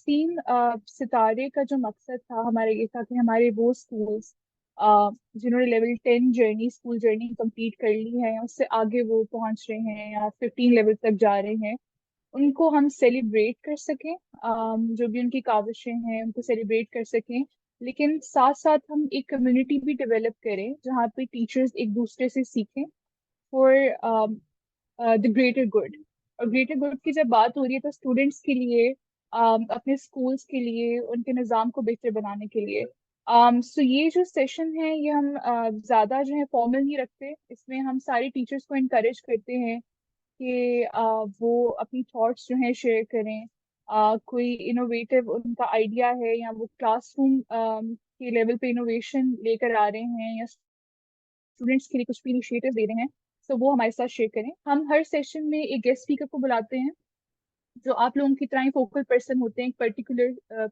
Steam सितारे का जो मकसद था हमारे ये था कि हमारे वो स्कूल्स जिन्होंने level 10 journey school journey complete कर ली है, उससे आगे वो पहुंच रहे हैं या 15 लेवल तक जा रहे हैं, उनको हम सेलिब्रेट कर सकें। जो भी उनकी काविशें हैं उनको सेलिब्रेट कर सकें, लेकिन साथ साथ हम एक कम्युनिटी भी डेवलप करें जहाँ पे टीचर्स एक दूसरे से सीखें फॉर द ग्रेटर गुड। और ग्रेटर गुड की जब बात हो रही है तो स्टूडेंट्स के लिए, अपने स्कूल्स के लिए, उनके निज़ाम को बेहतर बनाने के लिए। सो ये जो सेशन है ये हम ज़्यादा जो है फॉर्मल नहीं रखते, इसमें हम सारे टीचर्स को इनकरेज करते हैं कि वो अपनी थॉट्स जो है शेयर करें। कोई इनोवेटिव उनका आइडिया है या वो क्लासरूम के लेवल पे इनोवेशन लेकर आ रहे हैं या स्टूडेंट्स के लिए कुछ भी इनिशिएटिव दे रहे हैं, तो वो हमारे साथ शेयर करें। हम हर सेशन में एक गेस्ट स्पीकर को बुलाते हैं जो आप लोगों की तरह ही फोकल पर्सन होते हैं एक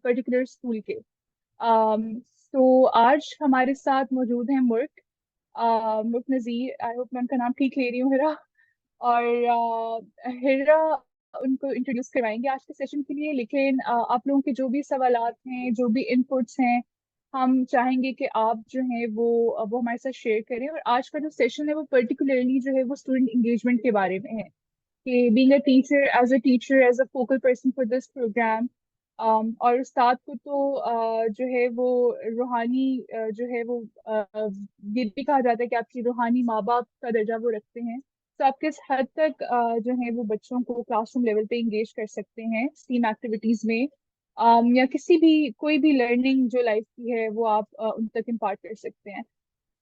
पर्टिकुलर स्कूल के। तो आज हमारे साथ मौजूद हैं मुर्क, मुर्क नज़ीर, आई होप मैं उनका नाम ठीक ले रही हूँ, हिरा। और हिरा उनको इंट्रोड्यूस करवाएंगे आज के सेशन के लिए, लेकिन आप लोगों के जो भी सवालात हैं, जो भी इनपुट्स हैं, हम चाहेंगे कि आप जो है वो हमारे साथ शेयर करें। और आज का जो सेशन है वो पर्टिकुलरली जो है वो स्टूडेंट इंगेजमेंट के बारे में है कि being a teacher as a focal person for this program. और उस्ताद को तो जो है वो रूहानी जो है वो ये भी कहा जाता है कि आपकी रूहानी माँ बाप का दर्जा वो रखते हैं। तो आप किस हद तक जो है वो बच्चों को क्लासरूम लेवल पे इंगेज कर सकते हैं स्टीम एक्टिविटीज में, या किसी भी कोई भी लर्निंग जो लाइफ की है वो आप उन तक इम्पार्ट कर सकते हैं।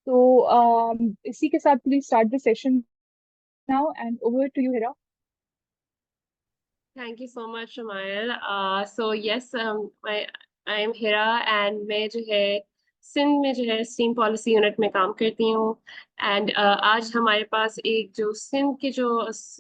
तो इसी के साथ please start the session now and over to you Hira. Thank you so much Shumail. So yes, I am Hira and मैं जो है सिंध में जो है स्टीम पॉलिसी यूनिट में काम करती हूँ। एंड आज हमारे पास एक जो सिंध के जो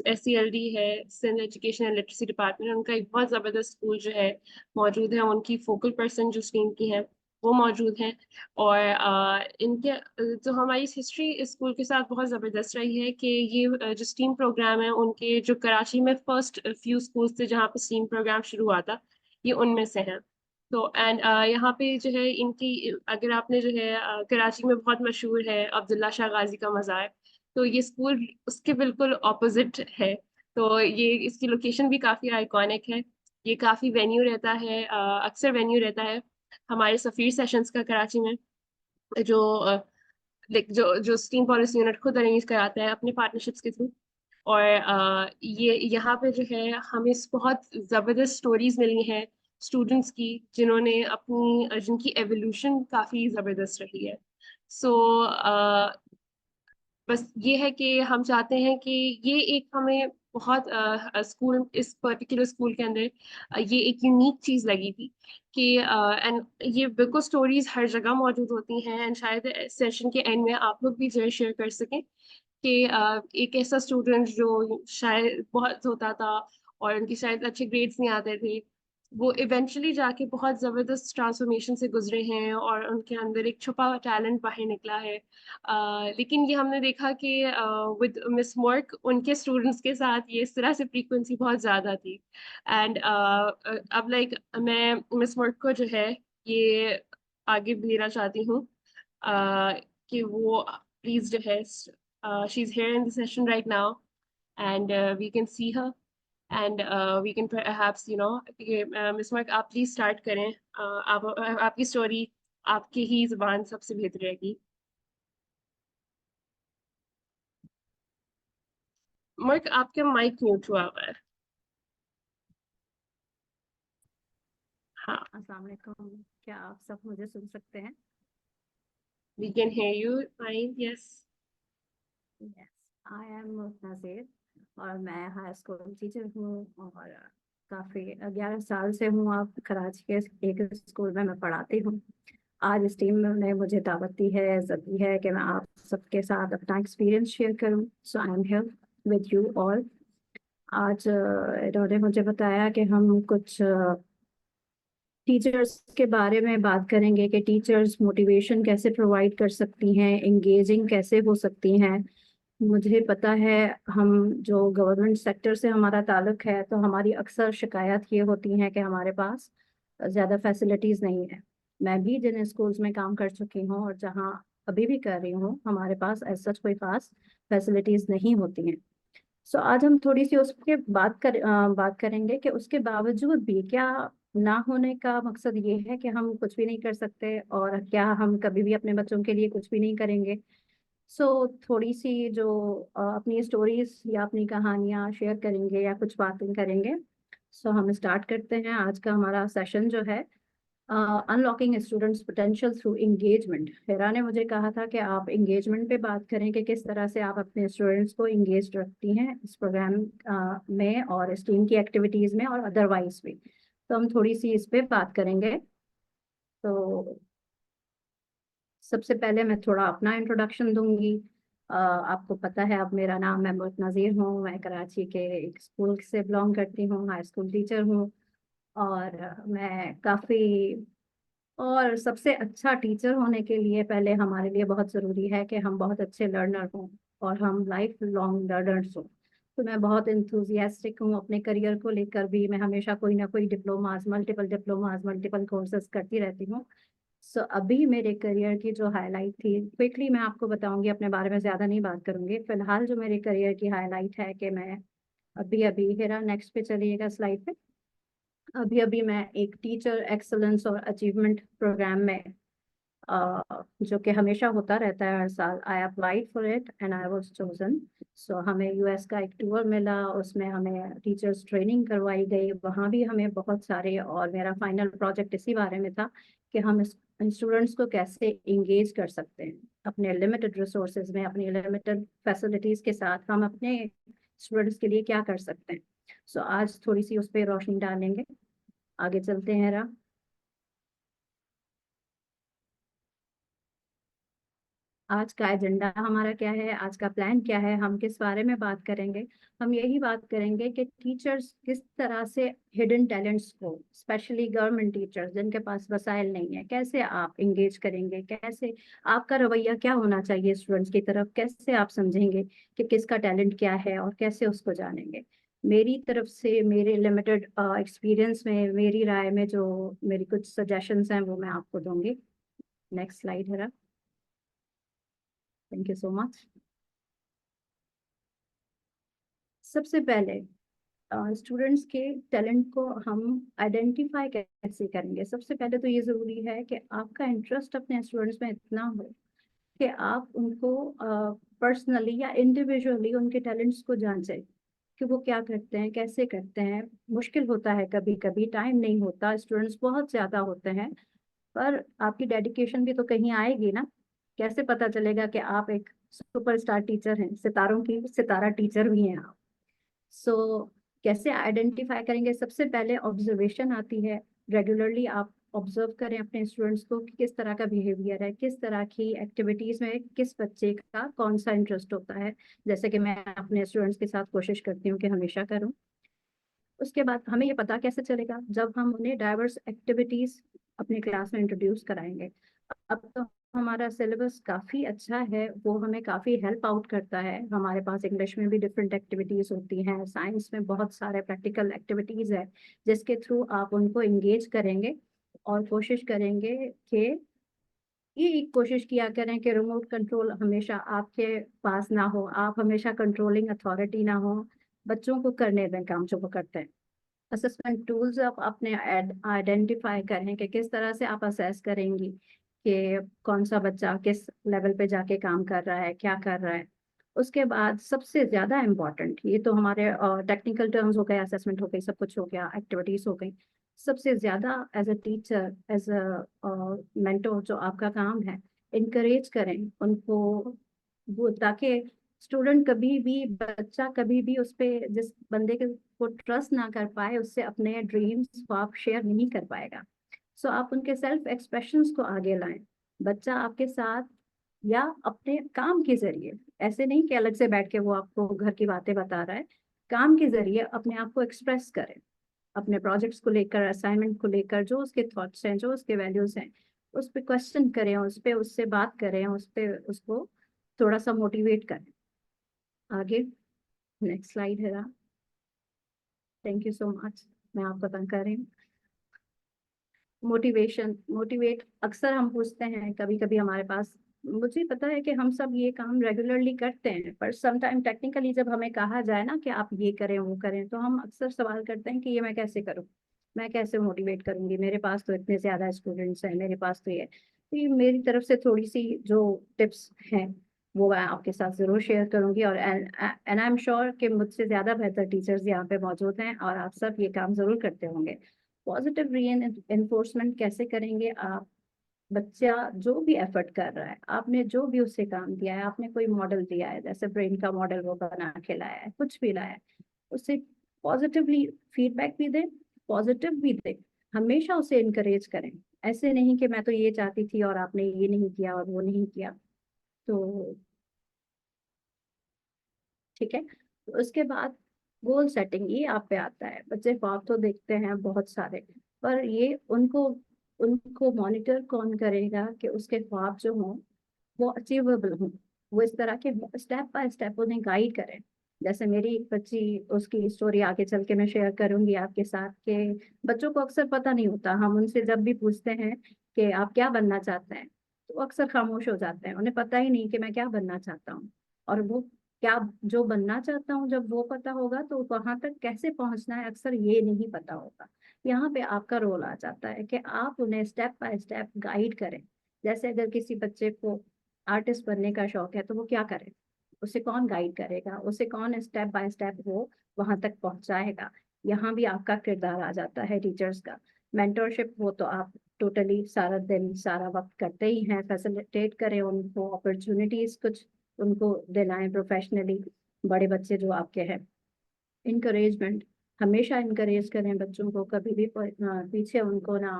SCLD है, Sindh education and literacy department, उनका एक बहुत ज़बरदस्त स्कूल जो है मौजूद है। उनकी फोकल पर्सन जो स्टीम की है वो मौजूद हैं। और इनके जो हमारी हिस्ट्री इस स्कूल के साथ बहुत ज़बरदस्त रही है कि ये जो स्टीम प्रोग्राम है, उनके जो कराची में फर्स्ट फ्यू स्कूल्स थे जहाँ पे स्टीम प्रोग्राम शुरू हुआ था, ये उनमें से हैं। तो एंड यहाँ पे जो है इनकी, अगर आपने जो है कराची में बहुत मशहूर है अब्दुल्ला शाह गाजी का मज़ार, तो ये स्कूल उसके बिल्कुल ऑपोजिट है। तो ये इसकी लोकेशन भी काफ़ी आइकॉनिक है। ये काफ़ी वेन्यू रहता है, अक्सर वेन्यू रहता है हमारे सफीर सेशंस का कराची में, जो जो जो स्टीम पॉलिसी यूनिट खुद अरेंज कराता है अपने पार्टनरशिप्स के थ्रू। और ये यहाँ पे जो है हमें बहुत ज़बरदस्त स्टोरीज मिली हैं स्टूडेंट्स की, जिन्होंने अपनी जिनकी एवोल्यूशन काफ़ी ज़बरदस्त रही है। सो बस ये है कि हम चाहते हैं कि ये एक हमें बहुत स्कूल, इस पर्टिकुलर स्कूल के अंदर ये एक यूनिक चीज लगी थी कि एंड ये बिल्कुल स्टोरीज हर जगह मौजूद होती हैं। एंड शायद सेशन के एंड में आप लोग भी जो है शेयर कर सकें कि एक ऐसा स्टूडेंट जो शायद बहुत होता था और उनकी शायद अच्छे ग्रेड्स नहीं आते थे, वो इवेंचुअली जाके बहुत जबरदस्त ट्रांसफॉर्मेशन से गुजरे हैं और उनके अंदर एक छुपा हुआ टैलेंट बाहर निकला है। लेकिन ये हमने देखा कि विद मिस मॉर्क उनके स्टूडेंट्स के साथ ये इस तरह से फ्रीक्वेंसी बहुत ज़्यादा थी। एंड अब लाइक मैं मिस मॉर्क को जो है ये आगे भेजना चाहती हूँ कि वो प्लीज जो है, she is here in the session right now and we can see her and we can perhaps miss Mark आप प्लीज स्टार्ट करें। आपकी स्टोरी आपकी ही जुबान सबसे बेहतर रहेगी। मार्क, आपके माइक म्यूट हुआ हुआ है। हाँ, अस्सलाम वालेकुम। क्या आप सब मुझे सुन सकते हैं? We can hear you fine, yes. Yes, I am Nazir और मैं हाई स्कूल टीचर हूँ और काफ़ी 11 साल से हूँ आप कराची के एक स्कूल में मैं पढ़ाती हूँ। आज इस टीम ने मुझे दावत दी है, इज्जत दी है कि मैं आप सबके साथ अपना एक्सपीरियंस शेयर करूँ। So I am here with you all. आज इन्होंने मुझे बताया कि हम कुछ टीचर्स के बारे में बात करेंगे कि टीचर्स मोटिवेशन कैसे प्रोवाइड कर सकती हैं, एंगेजिंग कैसे हो सकती हैं। मुझे पता है, हम जो गवर्नमेंट सेक्टर से हमारा ताल्लुक है तो हमारी अक्सर शिकायत ये होती है कि हमारे पास ज़्यादा फैसिलिटीज़ नहीं है। मैं भी जिन स्कूल्स में काम कर चुकी हूँ और जहाँ अभी भी कर रही हूँ, हमारे पास ऐसा सच कोई खास फैसिलिटीज़ नहीं होती हैं। सो आज हम थोड़ी सी उसके बात करेंगे कि उसके बावजूद भी क्या ना होने का मकसद ये है कि हम कुछ भी नहीं कर सकते, और क्या हम कभी भी अपने बच्चों के लिए कुछ भी नहीं करेंगे। सो थोड़ी सी जो अपनी स्टोरीज या अपनी कहानियाँ शेयर करेंगे या कुछ बातें करेंगे। सो हम स्टार्ट करते हैं आज का हमारा सेशन जो है, unlocking students potential through engagement. Hera ने मुझे कहा था कि आप एंगेजमेंट पे बात करें कि किस तरह से आप अपने स्टूडेंट्स को एंगेज रखती हैं इस प्रोग्राम में और स्टीम की एक्टिविटीज़ में और अदरवाइज भी। तो हम थोड़ी सी इस पे बात करेंगे। तो सबसे पहले मैं थोड़ा अपना इंट्रोडक्शन दूंगी। आपको पता है, अब मेरा नाम महमूद नज़ीर हूँ। मैं कराची के एक स्कूल से बिलोंग करती हूँ, हाई स्कूल टीचर हूँ। और मैं काफ़ी और सबसे अच्छा टीचर होने के लिए पहले हमारे लिए बहुत ज़रूरी है कि हम बहुत अच्छे लर्नर हों और हम लाइफ लॉन्ग लर्नर्स हों। तो मैं बहुत इंथुजियास्टिक हूँ अपने करियर को लेकर भी। मैं हमेशा कोई ना कोई डिप्लोमाज मल्टीपल कोर्सेज करती रहती हूँ। सो अभी मेरे करियर की जो हाईलाइट थी, क्विकली मैं आपको बताऊंगी, अपने बारे में ज़्यादा नहीं बात करूंगी। फिलहाल जो मेरे करियर की हाईलाइट है कि मैं अभी अभी, हेरा नेक्स्ट पे चलिएगा स्लाइड पे। अभी अभी मैं एक टीचर एक्सलेंस और अचीवमेंट प्रोग्राम में, जो कि हमेशा होता रहता है हर साल, I applied for it and I was chosen. So हमें यूएस का एक टूर मिला, उसमें हमें टीचर्स ट्रेनिंग करवाई गई, वहाँ भी हमें बहुत सारे, और मेरा फाइनल प्रोजेक्ट इसी बारे में था कि हम स्टूडेंट्स को कैसे इंगेज कर सकते हैं अपने लिमिटेड रिसोर्सेज में, अपनी लिमिटेड फैसिलिटीज़ के साथ हम अपने स्टूडेंट्स के लिए क्या कर सकते हैं। सो आज थोड़ी सी उस पर रोशनी डालेंगे। आगे चलते हैं रा। आज का एजेंडा हमारा क्या है, आज का प्लान क्या है, हम किस बारे में बात करेंगे। हम यही बात करेंगे कि टीचर्स किस तरह से हिडन टैलेंट्स को, स्पेशली गवर्नमेंट टीचर्स जिनके पास वसाइल नहीं है, कैसे आप इंगेज करेंगे, कैसे आपका रवैया क्या होना चाहिए स्टूडेंट्स की तरफ, कैसे आप समझेंगे कि किसका टैलेंट क्या है और कैसे उसको जानेंगे। मेरी तरफ से, मेरे लिमिटेड एक्सपीरियंस में, मेरी राय में जो मेरी कुछ सजेशंस हैं वो मैं आपको दूंगी। नेक्स्ट स्लाइड है। Thank you so much. सबसे पहले स्टूडेंट्स के टैलेंट को हम आइडेंटिफाई कैसे करेंगे। सबसे पहले तो ये ज़रूरी है कि आपका इंटरेस्ट अपने स्टूडेंट्स में इतना हो कि आप उनको पर्सनली या इंडिविजुअली उनके टैलेंट्स को जांचें कि वो क्या करते हैं, कैसे करते हैं। मुश्किल होता है, कभी कभी टाइम नहीं होता, स्टूडेंट्स बहुत ज़्यादा होते हैं, पर आपकी डेडिकेशन भी तो कहीं आएगी ना। कैसे पता चलेगा कि आप एक सुपरस्टार टीचर हैं, सितारों की सितारा टीचर भी हैं आप। सो कैसे आइडेंटिफाई करेंगे? सबसे पहले ऑब्जर्वेशन आती है। रेगुलरली आप ऑब्जर्व करें अपने स्टूडेंट्स को कि किस तरह का बिहेवियर है, किस तरह की एक्टिविटीज में किस बच्चे का कौन सा इंटरेस्ट होता है, जैसे कि मैं अपने स्टूडेंट्स के साथ कोशिश करती हूँ कि हमेशा करूँ। उसके बाद हमें ये पता कैसे चलेगा जब हम उन्हें डाइवर्स एक्टिविटीज अपनी क्लास में इंट्रोड्यूस कराएंगे। अब तो हमारा सिलेबस काफ़ी अच्छा है, वो हमें काफ़ी हेल्प आउट करता है। हमारे पास इंग्लिश में भी डिफरेंट एक्टिविटीज़ होती हैं, साइंस में बहुत सारे प्रैक्टिकल एक्टिविटीज़ है जिसके थ्रू आप उनको इंगेज करेंगे। और कोशिश करेंगे कि ये कोशिश किया करें कि रिमोट कंट्रोल हमेशा आपके पास ना हो, आप हमेशा कंट्रोलिंग अथॉरिटी ना हो, बच्चों को करने दें काम जो वो करते हैं। असेसमेंट टूल्स आप अपने आइडेंटिफाई करें कि किस तरह से आप असेस करेंगी कि कौन सा बच्चा किस लेवल पे जाके काम कर रहा है, क्या कर रहा है। उसके बाद सबसे ज़्यादा इम्पॉर्टेंट, ये तो हमारे टेक्निकल टर्म्स हो गए, असेसमेंट हो गई, सब कुछ हो गया, एक्टिविटीज़ हो गई। सबसे ज़्यादा as a teacher, as a mentor, जो आपका काम है, इनकरेज करें उनको, वो ताकि स्टूडेंट कभी भी, बच्चा कभी भी उस पे, जिस बंदे के वो ट्रस्ट ना कर पाए, उससे अपने ड्रीम्स को आप शेयर नहीं कर पाएगा। सो आप उनके सेल्फ एक्सप्रेशंस को आगे लाएं। बच्चा आपके साथ या अपने काम के जरिए, ऐसे नहीं कि अलग से बैठ के वो आपको घर की बातें बता रहा है, काम के जरिए अपने आप को एक्सप्रेस करें। अपने प्रोजेक्ट्स को लेकर, असाइनमेंट को लेकर, जो उसके थॉट्स हैं, जो उसके वैल्यूज हैं, उस पर क्वेश्चन करें, उस पर उससे बात करें, उस पर उसको थोड़ा सा मोटिवेट करें। आगे नेक्स्ट स्लाइड है। Thank you so much. मैं आपको तंग कर रही हूँ। मोटिवेट अक्सर हम पूछते हैं कभी कभी हमारे पास। मुझे पता है कि हम सब ये काम रेगुलरली करते हैं, पर समटाइम टेक्निकली जब हमें कहा जाए ना कि आप ये करें वो करें, तो हम अक्सर सवाल करते हैं कि ये मैं कैसे करूं, मैं कैसे मोटिवेट करूंगी, मेरे पास तो इतने ज्यादा स्टूडेंट्स हैं, मेरे पास तो ये मेरी तरफ से थोड़ी सी जो टिप्स हैं वो मैं आपके साथ जरूर शेयर करूंगी। और एंड आई एम श्योर कि मुझसे ज्यादा बेहतर टीचर्स यहाँ पे मौजूद हैं और आप सब ये काम जरूर करते होंगे। पॉजिटिव री एनफोर्समेंट कैसे करेंगे आप? बच्चा जो भी एफर्ट कर रहा है, आपने जो भी उससे काम दिया है, आपने कोई मॉडल दिया है, जैसे ब्रेन का मॉडल वो बना के लाया है, कुछ भी लाया है, उससे पॉजिटिवली फीडबैक भी दें, पॉजिटिव भी दें, हमेशा उसे इनकरेज करें। ऐसे नहीं कि मैं तो ये चाहती थी और आपने ये नहीं किया और वो नहीं किया। तो ठीक है, तो उसके बाद गोल सेटिंग, ये आप पे आता है। बच्चे ख्वाब तो देखते हैं बहुत सारे, पर ये उनको उनको मॉनिटर कौन करेगा कि उसके ख्वाब जो हों वो अचीवेबल हों, वो इस तरह के स्टेप बाय स्टेप उन्हें गाइड करें। जैसे मेरी एक बच्ची, उसकी स्टोरी आगे चल के मैं शेयर करूंगी आपके साथ, कि बच्चों को अक्सर पता नहीं होता, हम उनसे जब भी पूछते हैं कि आप क्या बनना चाहते हैं, तो वो अक्सर खामोश हो जाते हैं, उन्हें पता ही नहीं कि मैं क्या बनना चाहता हूँ। और वो क्या जो बनना चाहता हूँ जब वो पता होगा, तो वहां तक कैसे पहुंचना है अक्सर ये नहीं पता होगा। यहाँ पे आपका रोल आ जाता है कि आप उन्हें स्टेप बाय स्टेप गाइड करें। जैसे अगर किसी बच्चे को आर्टिस्ट बनने का शौक है, तो वो क्या करे, उसे कौन गाइड करेगा, उसे कौन स्टेप बाय स्टेप वो वहां तक पहुंचाएगा। यहाँ भी आपका किरदार आ जाता है टीचर्स का। मेंटोरशिप वो तो आप टोटली सारा दिन सारा वक्त करते ही हैं, फैसिलिटेट करें उनको, अपॉर्चुनिटीज कुछ उनको दिलाएं प्रोफेशनली। बड़े बच्चे जो आपके हैं, इनकरेजमेंट, हमेशा इनकरेज करें बच्चों को, कभी भी पीछे उनको ना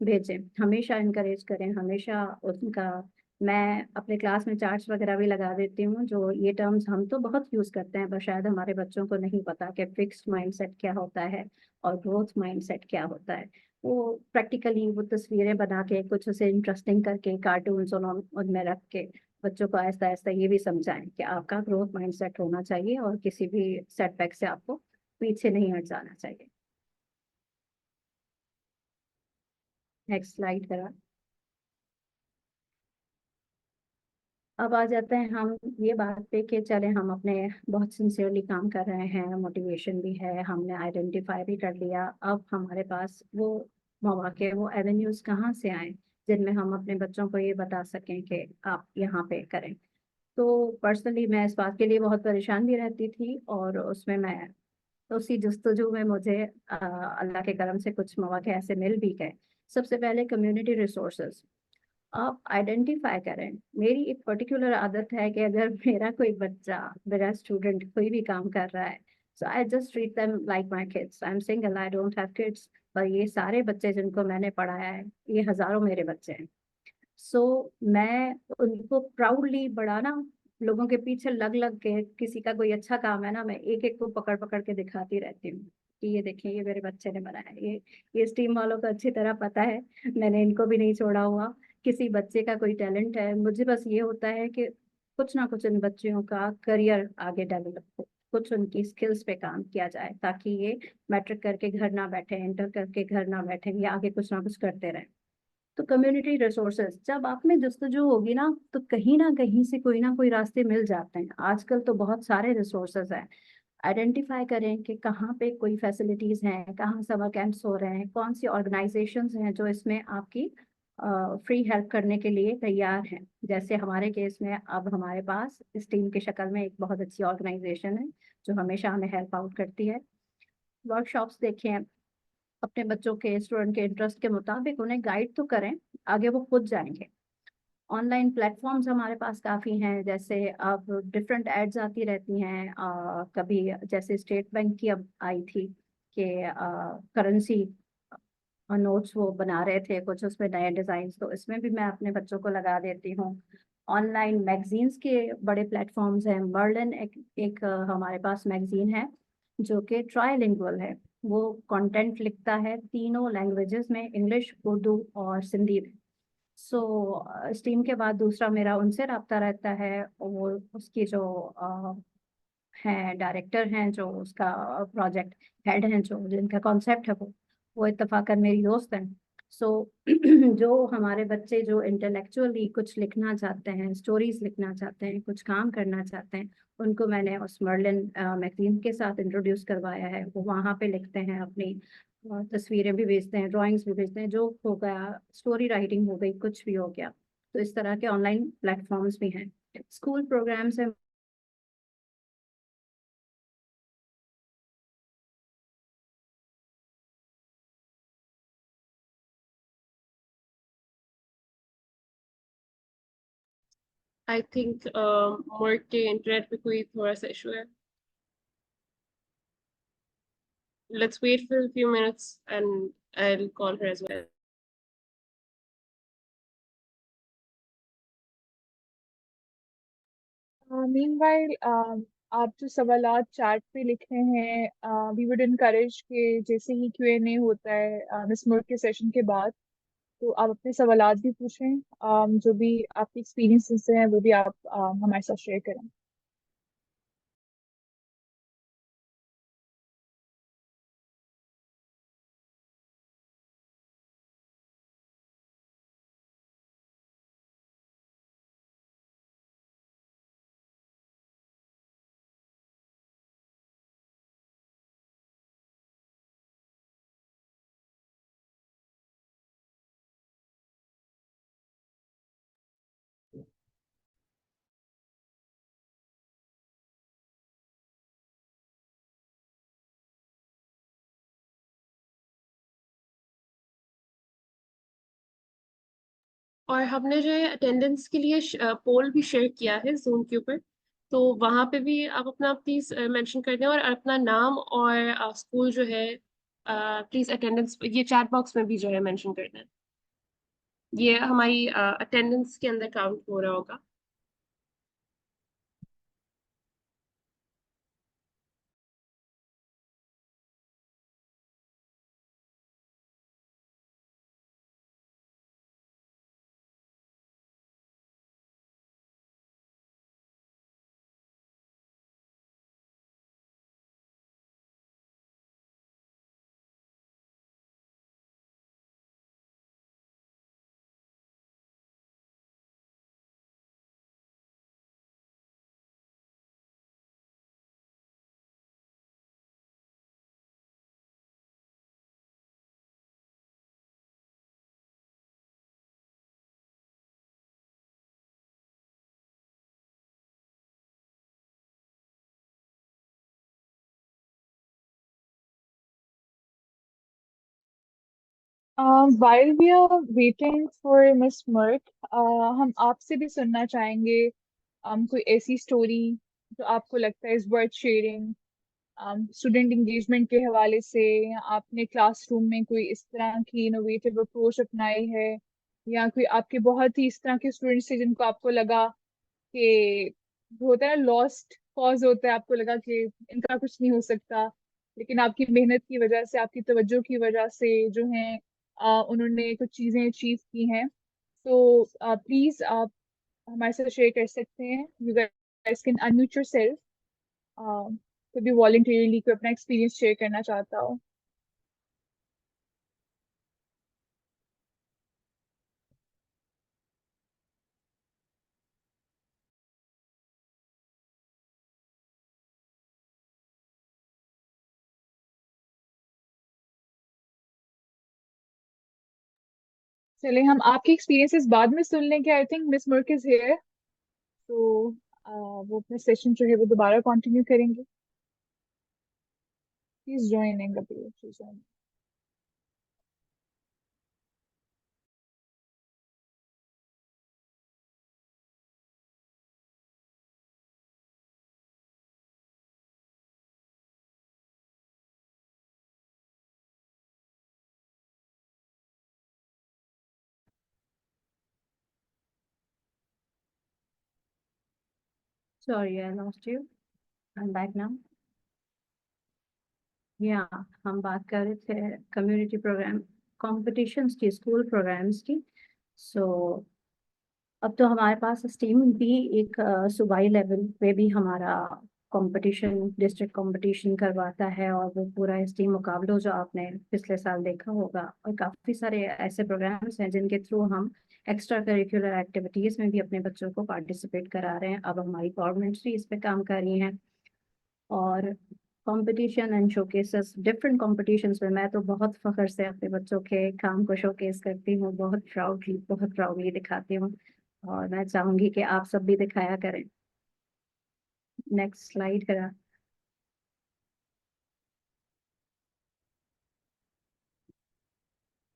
भेजें, हमेशा इनकरेज करें, हमेशा उनका। मैं अपने क्लास में चार्ट्स वगैरह भी लगा देती हूँ, जो ये टर्म्स हम तो बहुत यूज करते हैं पर शायद हमारे बच्चों को नहीं पता कि फिक्स्ड माइंडसेट क्या होता है और ग्रोथ माइंडसेट क्या होता है। वो प्रैक्टिकली वो तस्वीरें बना के कुछ उसे इंटरेस्टिंग करके कार्टून्स उनमें रख के बच्चों को ऐसा ऐसा ये भी समझाएं कि आपका ग्रोथ माइंडसेट होना चाहिए और किसी भी सेटबैक से आपको पीछे नहीं हट जाना चाहिए। नेक्स्ट स्लाइड करा। अब आ जाते हैं हम ये बात पे कि चले हम अपने बहुत सिंसियरली काम कर रहे हैं, मोटिवेशन भी है, हमने आइडेंटिफाई भी कर लिया, अब हमारे पास वो मौके, वो एवेन्यूज कहाँ से आए जिनमें हम अपने बच्चों को ये बता सकें कि आप यहाँ पे करें। तो पर्सनली मैं इस बात के लिए बहुत परेशान भी रहती थी, और उसमें मैं उसी जस्तजू में मुझे अल्लाह के करम से कुछ मौके ऐसे मिल भी गए। सबसे पहले कम्युनिटी रिसोर्सेज आप आइडेंटिफाई करें। मेरी एक पर्टिकुलर आदत है कि अगर मेरा कोई बच्चा, मेरा स्टूडेंट कोई भी काम कर रहा है, so I just treat them like my kids. I am single, I don't have kids, पर ये सारे बच्चे जिनको मैंने पढ़ाया है, ये हजारों मेरे बच्चे हैं। सो मैं उनको प्राउडली बड़ा ना, लोगों के पीछे लग लग के, किसी का कोई अच्छा काम है ना, मैं एक एक को पकड़ पकड़ के दिखाती रहती हूँ कि ये देखिए ये मेरे बच्चे ने बनाया है। ये स्टीम वालों को अच्छी तरह पता है, मैंने इनको भी नहीं छोड़ा हुआ। किसी बच्चे का कोई टैलेंट है, मुझे बस ये होता है कि कुछ ना कुछ इन बच्चों का करियर आगे डेवलप हो, कुछ उनकी स्किल्स पे काम किया जाए, ताकि ये मैट्रिक करके घर ना बैठे, इंटर करके घर ना बैठे, ये आगे कुछ ना कुछ करते रहें। तो कम्युनिटी रिसोर्सेज जब आप में जस्तजू होगी ना कहीं से कोई ना कोई रास्ते मिल जाते हैं। आजकल तो बहुत सारे रिसोर्सेज हैं। आइडेंटिफाई करें कि कहाँ पे कोई फैसिलिटीज हैं, कहाँ समर कैंप्स हो रहे हैं, कौन सी ऑर्गेनाइजेशंस हैं जो इसमें आपकी फ्री हेल्प करने के लिए तैयार हैं। जैसे हमारे केस में अब हमारे पास इस टीम की शक्ल में एक बहुत अच्छी ऑर्गेनाइजेशन है जो हमेशा हमें हेल्प आउट करती है। वर्कशॉप्स देखें, अपने बच्चों के, स्टूडेंट के इंटरेस्ट के मुताबिक उन्हें गाइड तो करें, आगे वो खुद जाएंगे। ऑनलाइन प्लेटफॉर्म्स हमारे पास काफ़ी हैं, जैसे अब डिफरेंट एड्स आती रहती हैं। कभी जैसे स्टेट बैंक की अब आई थी कि करेंसी नोट्स वो बना रहे थे कुछ, उसमें नए डिजाइन, तो इसमें भी मैं अपने बच्चों को लगा देती हूँ। ऑनलाइन मैगजीन्स के बड़े प्लेटफॉर्म्स हैं। मर्लिन एक हमारे पास मैगजीन है जो कि ट्राइलिंगुअल है। वो कंटेंट लिखता है तीनों लैंग्वेजेस में, इंग्लिश, उर्दू और सिंधी में। सो स्टीम के बाद दूसरा मेरा उनसे रब्ता रहता है, और उसकी जो हैं डायरेक्टर हैं, जो उसका प्रोजेक्ट हेड हैं, जो जिनका कॉन्सेप्ट है वो इत्तेफाकन मेरी दोस्त हैं। सो जो हमारे बच्चे जो इंटेलेक्चुअली कुछ लिखना चाहते हैं, स्टोरीज लिखना चाहते हैं, कुछ काम करना चाहते हैं, उनको मैंने उस मर्लिन मैगजीन के साथ इंट्रोड्यूस करवाया है। वो वहाँ पे लिखते हैं, अपनी तस्वीरें भी भेजते हैं, ड्राइंग्स भी भेजते हैं, जो हो गया, स्टोरी राइटिंग हो गई, कुछ भी हो गया। तो इस तरह के ऑनलाइन प्लेटफॉर्म्स भी हैं, स्कूल प्रोग्राम्स हैं। आई थिंक मोर्क के इंटरनेट पे कोई थोड़ा सा इशू है। Let's wait for a few minutes and I'll call her as well. Meanwhile आप जो सवालात चैट पे लिखे हैं, वी वुड इनकरेज के जैसे ही Q&A होता है मिस मुर्क के सेशन के बाद, तो आप अपने सवालात भी पूछें। जो भी आपके एक्सपीरियंसेस हैं वो भी आप हमारे साथ शेयर करें। और हमने जो है अटेंडेंस के लिए पोल भी शेयर किया है जूम के ऊपर, तो वहां पे भी आप अपना प्लीज मेंशन कर दें और अपना नाम और स्कूल जो है प्लीज अटेंडेंस ये चैट बॉक्स में भी जो है मेंशन कर दें। ये हमारी अटेंडेंस के अंदर काउंट हो रहा होगा। While we are waiting for Miss Murk, हम आपसे भी सुनना चाहेंगे कोई ऐसी स्टोरी जो आपको लगता है is worth sharing, student engagement के हवाले से, या आपने क्लासरूम में कोई इस तरह की इनोवेटिव अप्रोच अपनाई है, या कोई आपके बहुत ही इस तरह के स्टूडेंट्स थे जिनको आपको लगा कि वो होता है लॉस्ट कॉज होता है, आपको लगा कि इनका कुछ नहीं हो सकता, लेकिन आपकी मेहनत की वजह से, आपकी तवज्जो की वजह से जो है उन्होंने कुछ चीजें अचीव की हैं। तो प्लीज आप हमारे साथ शेयर कर सकते हैं। You guys can unmute yourself. कोई भी वॉलंटियरली कोई अपना एक्सपीरियंस शेयर करना चाहता हो। चले हम आपके एक्सपीरियंसेस बाद में सुन लेंगे। I think miss Mahrukh is here, तो वो अपना सेशन जो है वो दोबारा कंटिन्यू करेंगे। प्लीज ज्वाइनिंग अभी, please join. Sorry, I lost you. I am back now. या हम बात कर रहे थे कम्युनिटी प्रोग्राम कॉम्पिटिशन्स की, स्कूल प्रोग्राम्स की। सो अब तो हमारे पास स्टीम भी एक सूबाई लेवल पे भी हमारा कंपटीशन, डिस्ट्रिक्ट कंपटीशन करवाता है, और वो पूरा स्टीम मुकाबलों जो आपने पिछले साल देखा होगा, और काफ़ी सारे ऐसे प्रोग्राम्स हैं जिनके थ्रू हम एक्स्ट्रा करिकुलर एक्टिविटीज़ में भी अपने बच्चों को पार्टिसिपेट करा रहे हैं। अब हमारी गवर्नमेंट भी इस पे काम कर रही हैं। और competition and showcases, different competitions में मैं तो बहुत फख्र से अपने बच्चों के काम को शोकेस करती हूँ, बहुत प्राउडली दिखाती हूँ, और मैं चाहूँगी कि आप सब भी दिखाया करें। नेक्स्ट स्लाइड करा।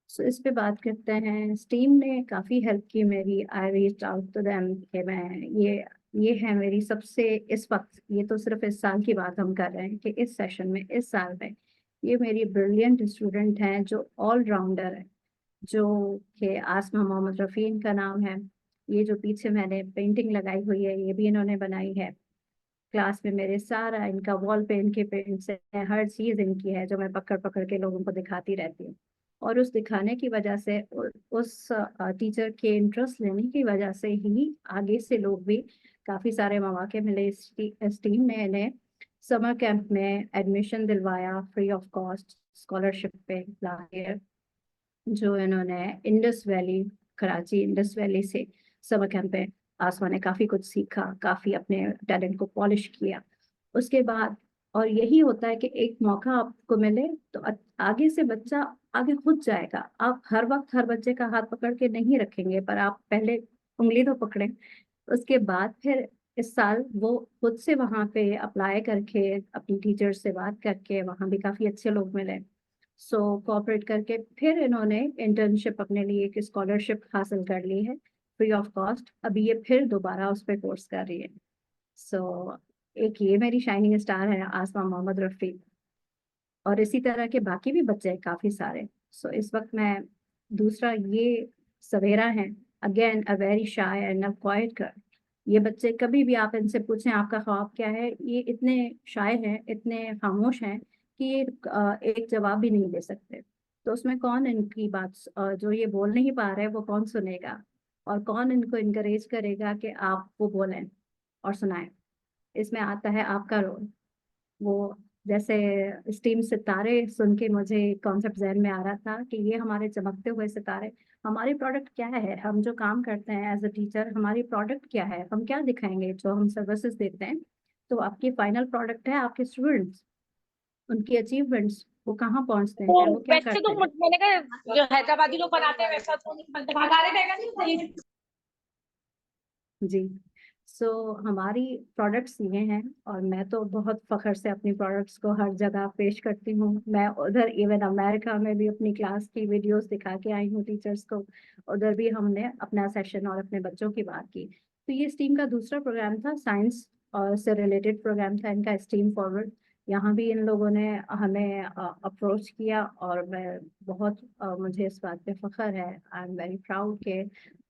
सो इस पे बात करते हैं। स्टीम ने काफ़ी हेल्प की मेरी। I reach out to them कि मैं ये है मेरी सबसे, इस वक्त, ये तो सिर्फ इस साल की बात हम कर रहे हैं कि इस सेशन में, इस साल में ये मेरी ब्रिलियंट स्टूडेंट हैं जो ऑलराउंडर है, जो कि आसमा मोहम्मद रफ़ी इनका नाम है। ये जो पीछे मैंने पेंटिंग लगाई हुई है ये भी इन्होंने बनाई है। क्लास में मेरे सारा इनका वॉल पे इनके पेंट्स है, हर चीज़ इनकी है जो मैं पकड़ पकड़ के लोगों को दिखाती रहती हूँ। और उस दिखाने की वजह से, उस टीचर के इंटरेस्ट लेने की वजह से ही आगे से लोग भी, काफ़ी सारे मौके मिले। इस टीम ने इन्हें समर कैंप में एडमिशन दिलवाया फ्री ऑफ कॉस्ट स्कॉलरशिप पे लास्ट ईयर, जो इन्होंने Indus valley, Karachi Indus valley से समर कैंप पे आसमा ने काफ़ी कुछ सीखा, काफ़ी अपने टैलेंट को पॉलिश किया उसके बाद। और यही होता है कि एक मौका आपको मिले तो आगे से बच्चा आगे खुद जाएगा। आप हर वक्त हर बच्चे का हाथ पकड़ के नहीं रखेंगे, पर आप पहले उंगली तो पकड़ें, उसके बाद फिर इस साल वो खुद से वहाँ पे अप्लाई करके अपनी टीचर से बात करके, वहाँ भी काफ़ी अच्छे लोग मिले, सो कोऑपरेट करके फिर इन्होंने इंटर्नशिप अपने लिए एक स्कॉलरशिप हासिल कर ली है फ्री ऑफ कॉस्ट। अभी ये फिर दोबारा उस पर कोर्स कर रही है। सो एक ये मेरी शाइनिंग स्टार है आसमा मोहम्मद रफ़ी, और इसी तरह के बाकी भी बच्चे हैं काफ़ी सारे। सो इस वक्त मैं, दूसरा ये सवेरा है, again a very shy and a quite girl. ये बच्चे कभी भी आप इनसे पूछें आपका ख्वाब क्या है, ये इतने शाय हैं, इतने खामोश हैं कि ये एक जवाब भी नहीं दे सकते। तो उसमें कौन इनकी बात, जो ये बोल नहीं पा रहे वो कौन सुनेगा, और कौन इनको इनकरेज करेगा कि आप वो बोलें और सुनाएं। इसमें आता है आपका रोल। वो जैसे स्टीम सितारे सुन के मुझे कॉन्सेप्ट जहन में आ रहा था कि ये हमारे चमकते हुए सितारे, हमारी प्रोडक्ट क्या है, हम जो काम करते हैं एज अ टीचर, हमारी प्रोडक्ट क्या है, हम क्या दिखाएंगे जो हम सर्विसेज देते हैं। तो आपकी फाइनल प्रोडक्ट है आपके स्टूडेंट्स, उनकी अचीवमेंट्स, वो कहाँ पहुंचते तो हैं, वो क्या वैसे करते तो हैं। मैंने कहा जो हैदराबादी लोग बनाते हैं वैसा तो नहीं बनता, बघारे बैगन नहीं सही। जी। सो हमारी प्रोडक्ट्स ये हैं, और मैं तो बहुत फख्र से अपनी प्रोडक्ट्स को हर जगह पेश करती हूँ। मैं उधर इवन अमेरिका में भी अपनी क्लास की वीडियोस दिखा के आई हूँ टीचर्स को, उधर भी हमने अपना सेशन और अपने बच्चों की बात की। तो ये स्टीम का दूसरा प्रोग्राम था, साइंस और से रिलेटेड प्रोग्राम था इनका, स्टीम फॉरवर्ड। यहाँ भी इन लोगों ने हमें अप्रोच किया, और मैं बहुत मुझे इस बात पे फख्र है, आई एम वेरी प्राउड के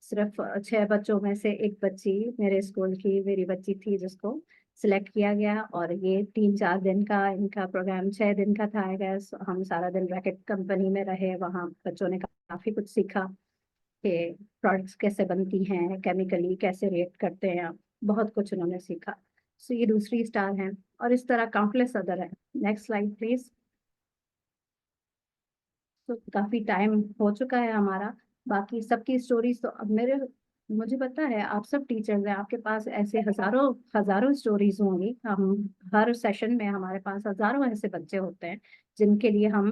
सिर्फ 6 बच्चों में से एक बच्ची मेरे स्कूल की मेरी बच्ची थी जिसको सिलेक्ट किया गया। और ये 3-4 दिन का इनका प्रोग्राम, 6 दिन का था आई गेस। हम सारा दिन रैकेट कंपनी में रहे, वहाँ बच्चों ने काफ़ी कुछ सीखा कि प्रोडक्ट्स कैसे बनती हैं, केमिकली कैसे रिएक्ट करते हैं, बहुत कुछ उन्होंने सीखा। सो ये दूसरी स्टार हैं, और इस तरह काउंटलेस अदर है। Next slide please. तो काफी टाइम हो चुका है हमारा, बाकी सबकी स्टोरीज तो अब मुझे पता है आप सब टीचर्स हैं, आपके पास ऐसे हजारों हजारों स्टोरीज होंगी। हम हर सेशन में हमारे पास हजारों ऐसे बच्चे होते हैं जिनके लिए हम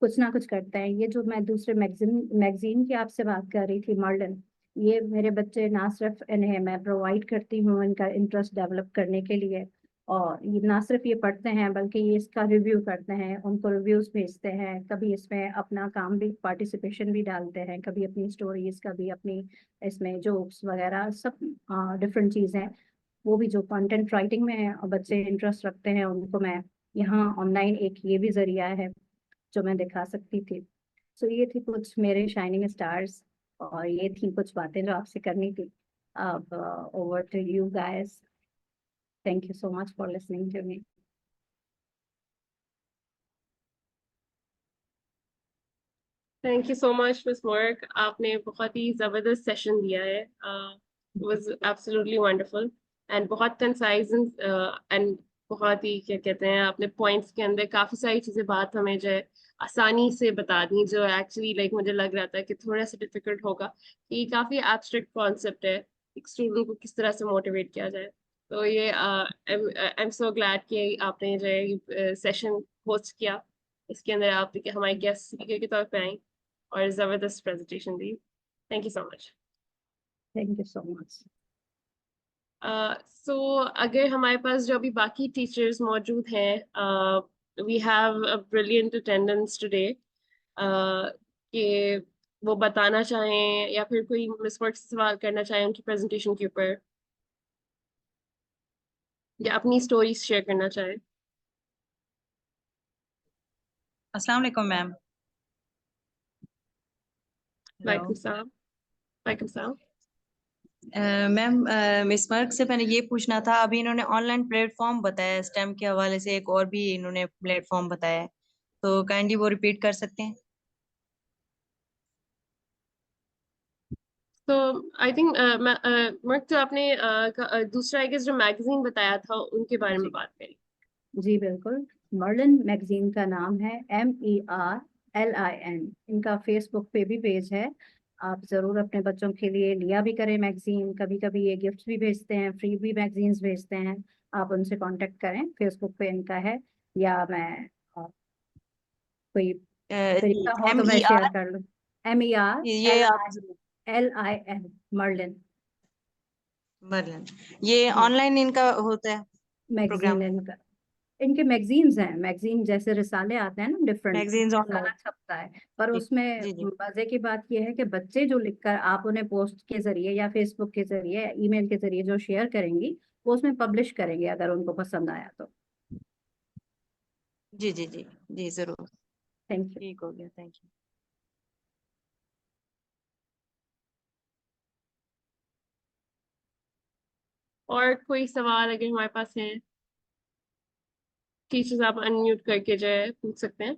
कुछ ना कुछ करते हैं। ये जो मैं दूसरे मैगजीन की आपसे बात कर रही थी, मॉडर्न, ये मेरे बच्चे ना सिर्फ इन्हें मैं प्रोवाइड करती हूँ इनका इंटरेस्ट डेवलप करने के लिए, और ये ना सिर्फ ये पढ़ते हैं बल्कि ये इसका रिव्यू करते हैं, उनको रिव्यूज भेजते हैं, कभी इसमें अपना काम भी, पार्टिसिपेशन भी डालते हैं, कभी अपनी स्टोरीज, कभी अपनी इसमें जोक्स वगैरह, सब डिफरेंट चीज़ें। वो भी जो कंटेंट राइटिंग में बच्चे इंटरेस्ट रखते हैं उनको मैं यहाँ ऑनलाइन एक ये भी जरिया है जो मैं दिखा सकती थी। सो ये थी कुछ मेरे शाइनिंग स्टार्स, और ये थी कुछ बातें जो आपसे करनी थी। अब over to you guys. Thank you so much for listening to me. Thank you so much miss Mahrukh, आपने बहुत ही जबरदस्त सेशन दिया है। वाज एब्सोल्युटली वंडरफुल एंड बहुत कंसाइज एंड बहुत ही क्या कहते हैं अपने पॉइंट्स के अंदर काफी सारी चीजें बात हमें जो है आसानी से बता दी, जो एक्चुअली लाइक मुझे लग रहा था कि थोड़ा सा डिफिकल्ट होगा, कि काफी एब्स्ट्रैक्ट कॉन्सेप्ट है एक स्टूडेंट को किस तरह से मोटिवेट किया जाए। तो ये आई एम सो ग्लैड कि आपने जो है सेशन होस्ट किया, इसके अंदर आप हमारे गेस्ट स्पीकर के तौर पे आई और जबरदस्त प्रेजेंटेशन दी। Thank you so much. Thank you so much. So अगर हमारे पास जो अभी बाकी टीचर्स मौजूद हैं, we have a brilliant attendance today, कि वो बताना चाहें या फिर कोई मिस वर्क से सवाल करना चाहें उनकी प्रेजेंटेशन के ऊपर, या अपनी स्टोरीज शेयर करना चाहें। अस्सलाम वालेकुम मैम। हेलो वालेकुम सलाम। वालेकुम सलाम। मैम, मिस वर्क से मैंने ये पूछना था, अभी इन्होंने ऑनलाइन प्लेटफॉर्म बताया स्टेम के हवाले से, एक और भी इन्होंने प्लेटफॉर्म बताया है, तो काइंडली वो रिपीट कर सकते हैं? तो आई थिंक मर्क, जो आपने दूसरा आई गेस जो मैगजीन बताया था उनके बारे में जी बात करी। जी बिल्कुल। मर्लिन मैगजीन का नाम है MERLIN। इनका फेसबुक पे भी पेज है। आप जरूर अपने बच्चों के लिए लिया भी करें मैगजीन। कभी कभी ये गिफ्ट भी भेजते हैं, फ्री भी मैगजीन्स भेजते हैं। आप उनसे कांटेक्ट करें, फेसबुक पे इनका है। या मैं कोई जी, तरीका हो तो मैं शेयर MER, कर लूँ। MER ये एल आप I L I N Merlin. Berlin, ये जी ऑनलाइन इनका होता है मैगजीन प्रोग्राम? इनका। इनके मैगजीन्स हैं, मैगजीन जैसे रिसाले आते हैं ना, डिफरेंट मैगजीन्स रिसाला ऑनलाइन? छपता है। पर जी उसमें जी जी। मजे की बात यह है कि बच्चे जो लिखकर आप उन्हें पोस्ट के जरिए या फेसबुक के जरिए या ईमेल के जरिए जो शेयर करेंगी, वो उसमें पब्लिश करेंगे अगर उनको पसंद आया तो। जी जी जी जी जरूर। Thank you. ठीक हो गया, थैंक यू। और कोई सवाल अगर हमारे पास है, टीचर्स आप अनम्यूट करके जो है पूछ सकते हैं।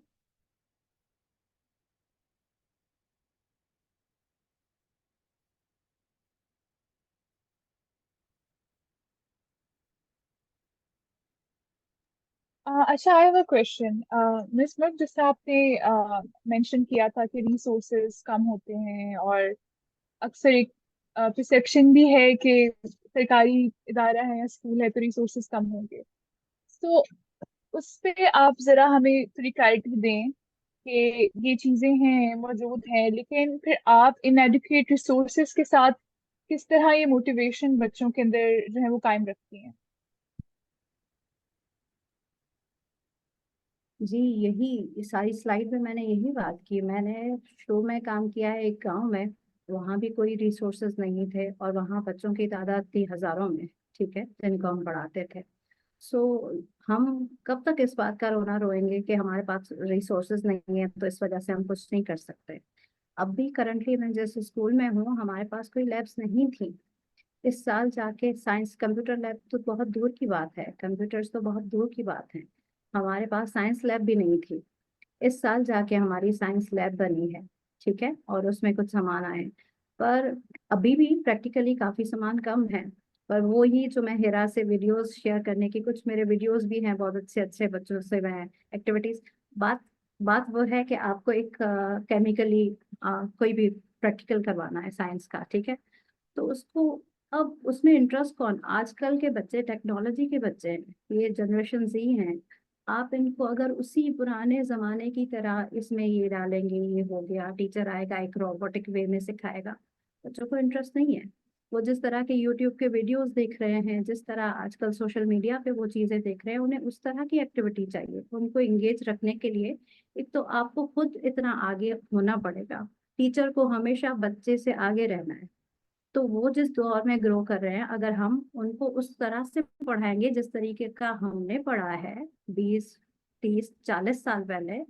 अच्छा, I have a question miss Merk. जैसे आपने मेंशन किया था कि रिसोर्सेज कम होते हैं, और अक्सर एक परसेप्शन भी है कि सरकारी इदारा है या स्कूल है तो रिसोर्सेज कम होंगे। तो उस पे आप जरा हमें थोड़ी क्लैरिटी दें कि ये चीजें हैं, मौजूद हैं, लेकिन फिर आप इनएडुकेट रिसोर्सेज के साथ किस तरह ये मोटिवेशन बच्चों के अंदर जो है वो कायम रखती हैं। जी यही इस सारी स्लाइड में मैंने यही बात की। मैंने शो में काम किया है एक गांव में। वहाँ भी कोई रिसोर्सेज नहीं थे और वहाँ बच्चों की तादाद थी हजारों में, ठीक है, जिनको हम पढ़ाते थे। सो हम कब तक इस बात का रोना रोएंगे कि हमारे पास रिसोर्सेज नहीं है तो इस वजह से हम कुछ नहीं कर सकते। अब भी करंटली मैं जिस स्कूल में हूँ, हमारे पास कोई लैब्स नहीं थी। इस साल जाके साइंस कंप्यूटर लैब तो बहुत दूर की बात है, कंप्यूटर्स तो बहुत दूर की बात है, हमारे पास साइंस लैब भी नहीं थी। इस साल जाके हमारी साइंस लैब बनी है, ठीक है, और उसमें कुछ सामान आए। पर अभी भी प्रैक्टिकली काफी सामान कम है। पर वो ही जो मैं हिरा से वीडियोस शेयर करने की, कुछ मेरे वीडियोस भी हैं बहुत अच्छे अच्छे बच्चों से मैं एक्टिविटीज। बात बात वो है कि आपको एक केमिकली कोई भी प्रैक्टिकल करवाना है साइंस का, ठीक है, तो उसको अब उसमें इंटरेस्ट कौन? आजकल के बच्चे टेक्नोलॉजी के बच्चे हैं, ये जनरेशन जी हैं। आप इनको अगर उसी पुराने जमाने की तरह इसमें ये डालेंगे, ये हो गया, टीचर आएगा एक रोबोटिक वे में सिखाएगा, बच्चों को इंटरेस्ट नहीं है। वो जिस तरह के यूट्यूब के वीडियोस देख रहे हैं, जिस तरह आजकल सोशल मीडिया पे वो चीजें देख रहे हैं, उन्हें उस तरह की एक्टिविटी चाहिए। उनको इंगेज रखने के लिए एक तो आपको खुद इतना आगे होना पड़ेगा। टीचर को हमेशा बच्चे से आगे रहना है। तो वो जिस दौर में ग्रो कर रहे हैं, अगर हम उनको उस तरह से पढ़ाएंगे जिस तरीके का हमने पढ़ा है 20 30 40 साल पहले,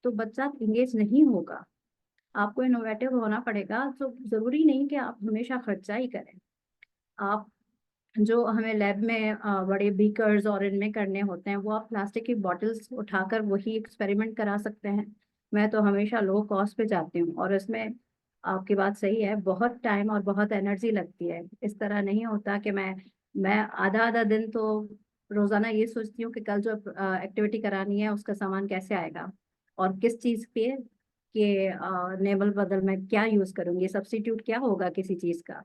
तो बच्चा इंगेज नहीं होगा। आपको इनोवेटिव होना पड़ेगा। तो जरूरी नहीं कि आप हमेशा खर्चा ही करें। आप जो हमें लैब में बड़े बीकर्स और इनमें करने होते हैं, वो आप प्लास्टिक की बॉटल्स उठाकर वही एक्सपेरिमेंट करा सकते हैं। मैं तो हमेशा लो कॉस्ट पे जाती हूँ, और इसमें आपकी बात सही है, बहुत टाइम और बहुत एनर्जी लगती है। इस तरह नहीं होता कि मैं आधा आधा दिन तो रोजाना ये सोचती हूँ कि कल जो एक्टिविटी करानी है उसका सामान कैसे आएगा और किस चीज पे के नेवल बदल में क्या यूज करूंगी, सब्स्टिट्यूट क्या होगा किसी चीज का।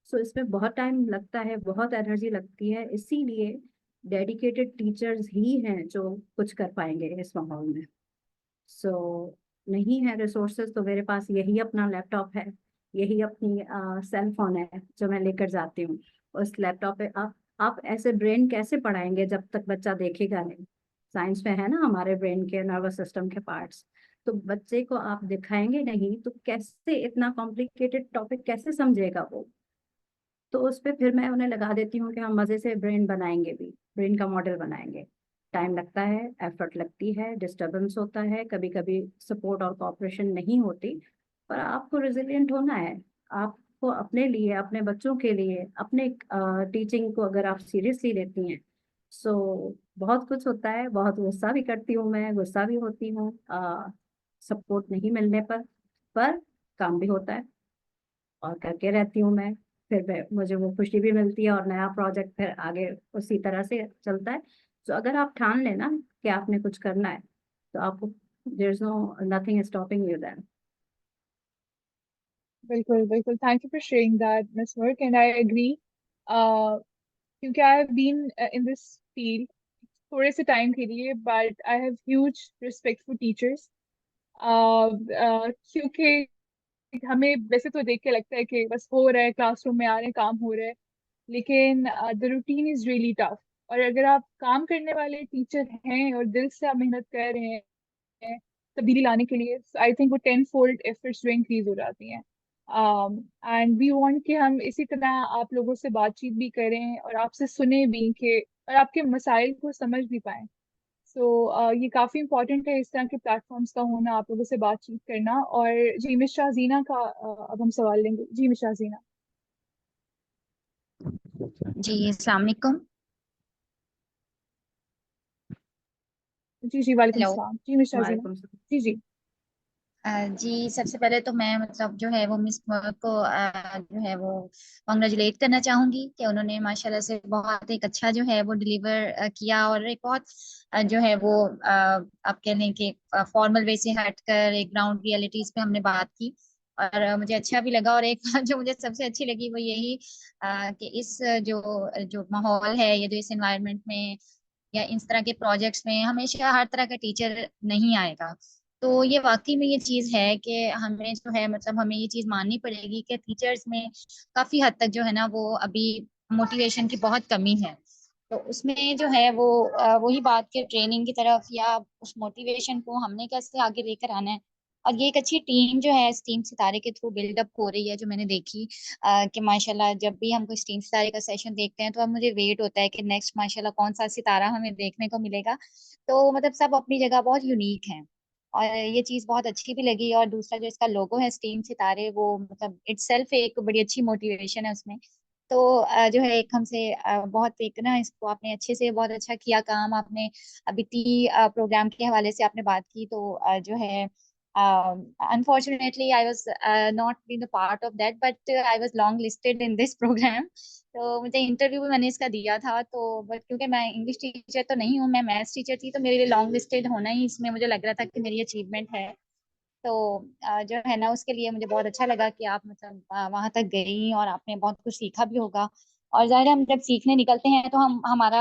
सो इसमें बहुत टाइम लगता है, बहुत एनर्जी लगती है, इसीलिए डेडिकेटेड टीचर्स ही हैं जो कुछ कर पाएंगे इस माहौल में। सो नहीं है रिसोर्सेज तो मेरे पास यही अपना लैपटॉप है, यही अपनी सेल फोन है जो मैं लेकर जाती हूँ। उस लैपटॉप पे आप ऐसे ब्रेन कैसे पढ़ाएंगे जब तक बच्चा देखेगा नहीं। साइंस में है ना हमारे ब्रेन के नर्वस सिस्टम के पार्ट्स, तो बच्चे को आप दिखाएंगे नहीं तो कैसे इतना कॉम्प्लिकेटेड टॉपिक कैसे समझेगा वो। तो उस पे फिर मैं उन्हें लगा देती हूँ कि हम मजे से ब्रेन बनाएंगे भी, ब्रेन का मॉडल बनाएंगे। टाइम लगता है, एफर्ट लगती है, डिस्टरबेंस होता है, कभी कभी सपोर्ट और कोऑपरेशन नहीं होती, पर आपको रेजिलिएंट होना है। आपको अपने लिए, अपने बच्चों के लिए, अपने टीचिंग को अगर आप सीरियसली लेती हैं, सो बहुत कुछ होता है। बहुत गुस्सा भी करती हूँ, मैं गुस्सा भी होती हूँ सपोर्ट नहीं मिलने पर काम भी होता है और करके रहती हूँ मैं। फिर मुझे वो खुशी भी मिलती है और नया प्रोजेक्ट फिर आगे उसी तरह से चलता है। तो अगर आप ठान लेना कि आपने कुछ करना है तो आपको there is no nothing stopping you then. बिल्कुल बिल्कुल, thank you for sharing that miss Mahrukh and I agree. क्योंकि I have been in this field थोड़े से टाइम के लिए, but I have huge respect for teachers. क्योंकि हमें वैसे तो देख के लगता है कि बस हो रहा है, क्लासरूम में आ रहे हैं, काम हो रहा है, लेकिन the routine is really tough. और अगर आप काम करने वाले टीचर हैं और दिल से आप मेहनत कर रहे हैं तब्दीली लाने के लिए, आई थिंक वो 10 फोल्ड एफर्ट्स जो इंक्रीज हो जाती हैं। एंड वी वांट कि हम इसी तरह आप लोगों से बातचीत भी करें और आपसे सुने भी कि और आपके मसाइल को समझ भी पाएं। सो ये काफी इम्पोर्टेंट है इस तरह के प्लेटफॉर्म्स का होना, आप लोगों से बातचीत करना। और जी मिस शाहजीना का अब हम सवाल लेंगे। जी मिस शाहजीना। जी अस्सलाम वालेकुम। जी जी, वालेकुम हेलो। सलाम। जी मिस शाहजीना। वालेकुम। जी जी। जी सबसे पहले तो मैं मतलब जो है वो मिस को जो है वो कॉन्ग्रेचुलेट करना चाहूंगी कि उन्होंने माशाल्लाह से बहुत एक अच्छा जो है वो डिलीवर किया और एक बहुत जो है वो आप कह लें कि फॉर्मल वे से हटकर एक ग्राउंड रियलिटीज पे हमने बात की। और मुझे अच्छा भी लगा और एक बात जो मुझे सबसे अच्छी लगी वो यही कि इस जो जो माहौल है या जो इस एनवायरनमेंट में या इस तरह के प्रोजेक्ट्स में हमेशा हर तरह का टीचर नहीं आएगा। तो ये वाकई में ये चीज है कि हमें जो है मतलब हमें ये चीज माननी पड़ेगी कि टीचर्स में काफी हद तक जो है ना वो अभी मोटिवेशन की बहुत कमी है। तो उसमें जो है वो वही बात के ट्रेनिंग की तरफ या उस मोटिवेशन को हमने कैसे आगे लेकर आना है। और ये एक अच्छी टीम जो है इस टीम सितारे के थ्रू बिल्डअप हो रही है जो मैंने देखी कि माशाल्लाह जब भी हम कोई टीम सितारे का सेशन देखते हैं तो अब मुझे वेट होता है कि नेक्स्ट माशाल्लाह कौन सा सितारा हमें देखने को मिलेगा। तो मतलब सब अपनी जगह बहुत यूनिक हैं और ये चीज बहुत अच्छी भी लगी। और दूसरा जो इसका लोगो है स्टीम सितारे वो मतलब इटसेल्फ एक बड़ी अच्छी मोटिवेशन है उसमें। तो जो है एक हमसे बहुत एक ना इसको आपने अच्छे से बहुत अच्छा किया काम आपने। अभी टी प्रोग्राम के हवाले से आपने बात की तो जो है unfortunately I was not been the part of that but I was long listed in this program. तो मुझे इंटरव्यू भी मैंने इसका दिया था तो बट क्योंकि मैं इंग्लिश टीचर तो नहीं हूँ, मैं मैथ्स टीचर थी, तो मेरे लिए लॉन्ग लिस्टेड होना ही इसमें मुझे लग रहा था कि मेरी अचीवमेंट है। तो जो है ना उसके लिए मुझे बहुत अच्छा लगा कि आप मतलब वहां तक गई और आपने बहुत कुछ सीखा भी होगा। और जाहिर है हम जब सीखने निकलते हैं तो हम हमारा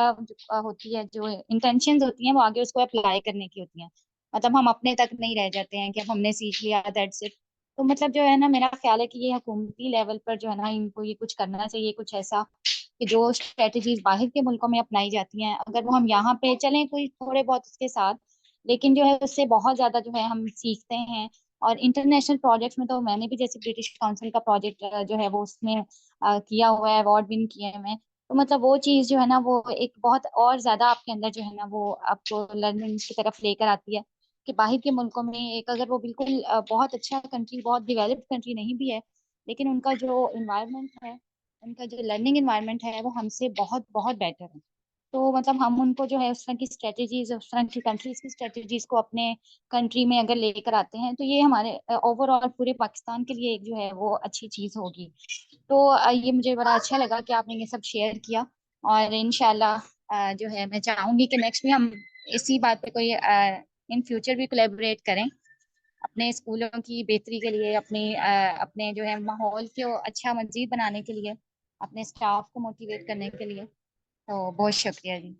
होती है जो इंटेंशंस होती हैं वो आगे उसको अप्लाई करने की होती हैं। मतलब हम अपने तक नहीं रह जाते हैं कि अब हमने सीख लिया दैट्स इट। तो मतलब जो है ना मेरा ख्याल है कि ये हुकूमती लेवल पर जो है ना इनको ये कुछ करना चाहिए कुछ ऐसा कि जो स्ट्रेटजीज बाहर के मुल्कों में अपनाई जाती हैं अगर वो हम यहाँ पे चलें कोई थोड़े बहुत उसके साथ, लेकिन जो है उससे बहुत ज्यादा जो है हम सीखते हैं। और इंटरनेशनल प्रोजेक्ट्स में तो मैंने भी जैसे ब्रिटिश काउंसिल का प्रोजेक्ट जो है वो उसमें किया हुआ है, अवार्ड विन किए हैं मैं। तो मतलब वो चीज जो है ना वो एक बहुत और ज्यादा आपके अंदर जो है ना वो आपको लर्निंग की तरफ लेकर आती है कि बाहर के मुल्कों में एक अगर वो बिल्कुल बहुत अच्छा कंट्री बहुत डेवलप्ड कंट्री नहीं भी है लेकिन उनका जो इन्वायरमेंट है उनका जो लर्निंग इन्वायरमेंट है वो हमसे बहुत बहुत बेटर है। तो मतलब हम उनको जो है उस तरह की स्ट्रेटजीज उस तरह की कंट्रीज की स्ट्रेटजीज को अपने कंट्री में अगर लेकर आते हैं तो ये हमारे ओवरऑल पूरे पाकिस्तान के लिए एक जो है वो अच्छी चीज होगी। तो ये मुझे बड़ा अच्छा लगा कि आपने ये सब शेयर किया और इंशाल्लाह जो है मैं चाहूंगी कि नेक्स्ट भी हम इसी बात पे कोई इन फ्यूचर भी कोलैबोरेट करें अपने स्कूलों की बेहतरी के लिए, अपने जो है माहौल को अच्छा मजीद बनाने के लिए, अपने स्टाफ को मोटिवेट करने के लिए। तो बहुत शुक्रिया जी।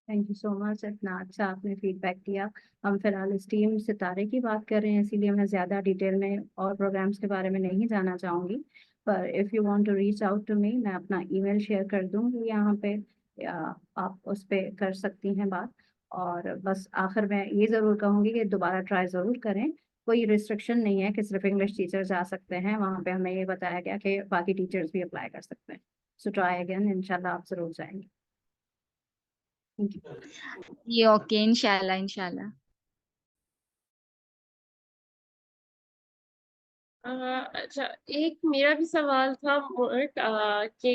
थैंक यू सो मच, इतना अच्छा आपने फीडबैक दिया। हम फिलहाल इस टीम सितारे की बात कर रहे हैं, इसीलिए मैं ज़्यादा डिटेल में और प्रोग्राम्स के बारे में नहीं जाना चाहूँगी। पर if you want to reach out to me, मैं अपना ईमेल शेयर कर दूँगी यहाँ पे, या आप उस पर कर सकती हैं बात। और बस आखिर में ये ज़रूर कहूँगी कि दोबारा ट्राई ज़रूर करें। कोई रिस्ट्रिक्शन नहीं है कि सिर्फ इंग्लिश टीचर्स आ सकते हैं, वहाँ पे हमें ये बताया गया कि बाकी टीचर्स भी अप्लाई कर सकते हैं। सो ट्राई अगेन, इंशाल्लाह आप ज़रूर जाएंगे। Thank you. ये ओके, इंशाल्लाह इंशाल्लाह। अच्छा, एक मेरा भी सवाल था मोहक, कि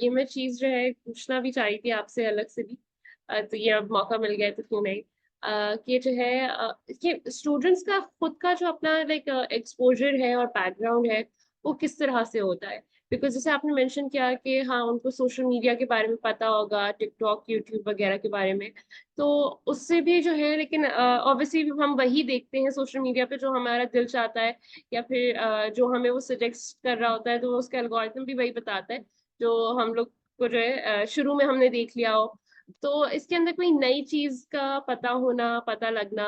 ये मैं चीज जो है पूछना भी चाहिए थी आपसे अलग से भी, तो ये अब मौका मिल गया तो क्यों नहीं। कि जो है कि स्टूडेंट्स का खुद का जो अपना लाइक एक्सपोजर है और बैकग्राउंड है, वो किस तरह से होता है। बिकॉज जैसे आपने मेंशन किया कि हाँ उनको सोशल मीडिया के बारे में पता होगा, टिकटॉक यूट्यूब वगैरह के बारे में, तो उससे भी जो है, लेकिन ऑब्वियसली हम वही देखते हैं सोशल मीडिया पे जो हमारा दिल चाहता है, या फिर जो हमें वो सजेस्ट कर रहा होता है, तो उसका एल्गोरिथम भी वही बताता है जो हम लोग को जो है शुरू में हमने देख लिया हो। तो इसके अंदर कोई नई चीज का पता होना, पता लगना,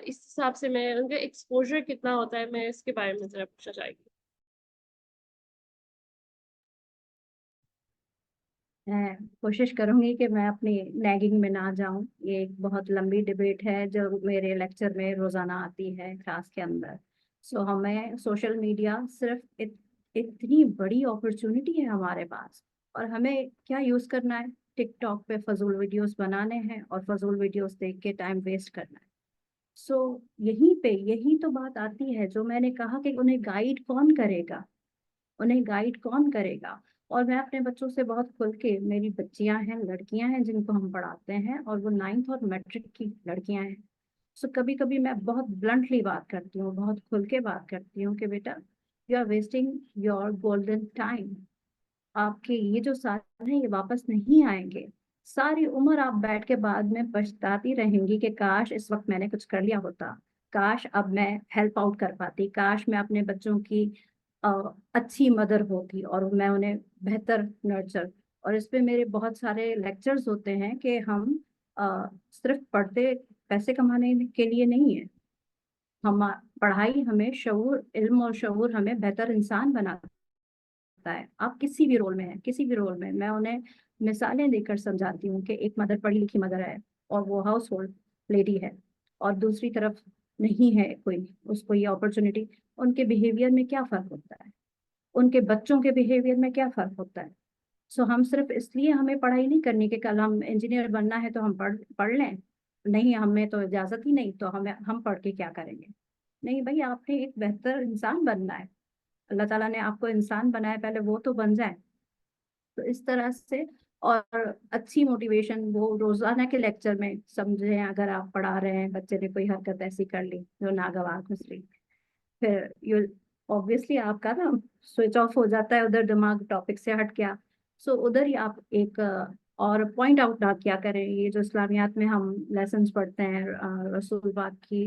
इस हिसाब से मैं उनका एक्सपोजर कितना होता है, मैं इसके बारे में जरा पूछना चाहेंगी। मैं कोशिश करूंगी कि मैं अपनी नैगिंग में ना जाऊं। ये एक बहुत लंबी डिबेट है जो मेरे लेक्चर में रोजाना आती है क्लास के अंदर। सो हमें सोशल मीडिया सिर्फ इतनी बड़ी अपॉर्चुनिटी है हमारे पास, और हमें क्या यूज करना है? टिकटॉक पे फजूल वीडियोस बनाने हैं और फजूल वीडियोस देख के टाइम वेस्ट करना है। सो यही तो बात आती है जो मैंने कहा कि उन्हें गाइड कौन करेगा, उन्हें गाइड कौन करेगा। और मैं अपने बच्चों से बहुत खुल के, मेरी बच्चियां हैं, लड़कियां हैं जिनको हम पढ़ाते हैं, और वो 9th और मैट्रिक की लड़कियां हैं। सो कभी कभी मैं बहुत ब्लंटली बात करती हूँ, बहुत खुल के बात करती हूँ कि बेटा, you are wasting your golden time. आपके ये जो साल हैं ये वापस नहीं आएंगे। सारी उम्र आप बैठ के बाद में पछताती रहेंगी कि काश इस वक्त मैंने कुछ कर लिया होता, काश अब मैं हेल्प आउट कर पाती, काश मैं अपने बच्चों की अच्छी मदर होती और मैं उन्हें बेहतर नर्चर। और इस पे मेरे बहुत सारे लेक्चर्स होते हैं कि हम सिर्फ पढ़ते पैसे कमाने के लिए नहीं है। हम पढ़ाई हमें शऊर, इल्म और शऊर हमें बेहतर इंसान बनाता है। आप किसी भी रोल में हैं, किसी भी रोल में, मैं उन्हें मिसालें देकर समझाती हूँ कि एक मदर, पढ़ी लिखी मदर है और वो हाउस होल्ड लेडी है, और दूसरी तरफ नहीं है कोई, उसको ये अपॉर्चुनिटी, उनके बिहेवियर में क्या फर्क होता है, उनके बच्चों के बिहेवियर में क्या फर्क होता है। सो हम सिर्फ इसलिए हमें पढ़ाई नहीं करनी कि कल हम इंजीनियर बनना है तो हम पढ़ पढ़ लें, नहीं हमें तो इजाजत ही नहीं, तो हम पढ़ के क्या करेंगे। नहीं भाई, आपने एक बेहतर इंसान बनना है, अल्लाह ताला ने आपको इंसान बनाया, पहले वो तो बन जाए। तो इस तरह से, और अच्छी मोटिवेशन वो रोजाना के लेक्चर में समझे। अगर आप पढ़ा रहे हैं, बच्चे ने कोई हरकत ऐसी कर ली जो नागवार गुजरी, फिर यू ऑब्वियसली आपका ना स्विच ऑफ हो जाता है, उधर दिमाग टॉपिक से हट गया। सो उधर ही आप एक और पॉइंट आउट ना किया करें। ये जो इस्लामियात में हम लेसन्स पढ़ते हैं रसूल पाक की,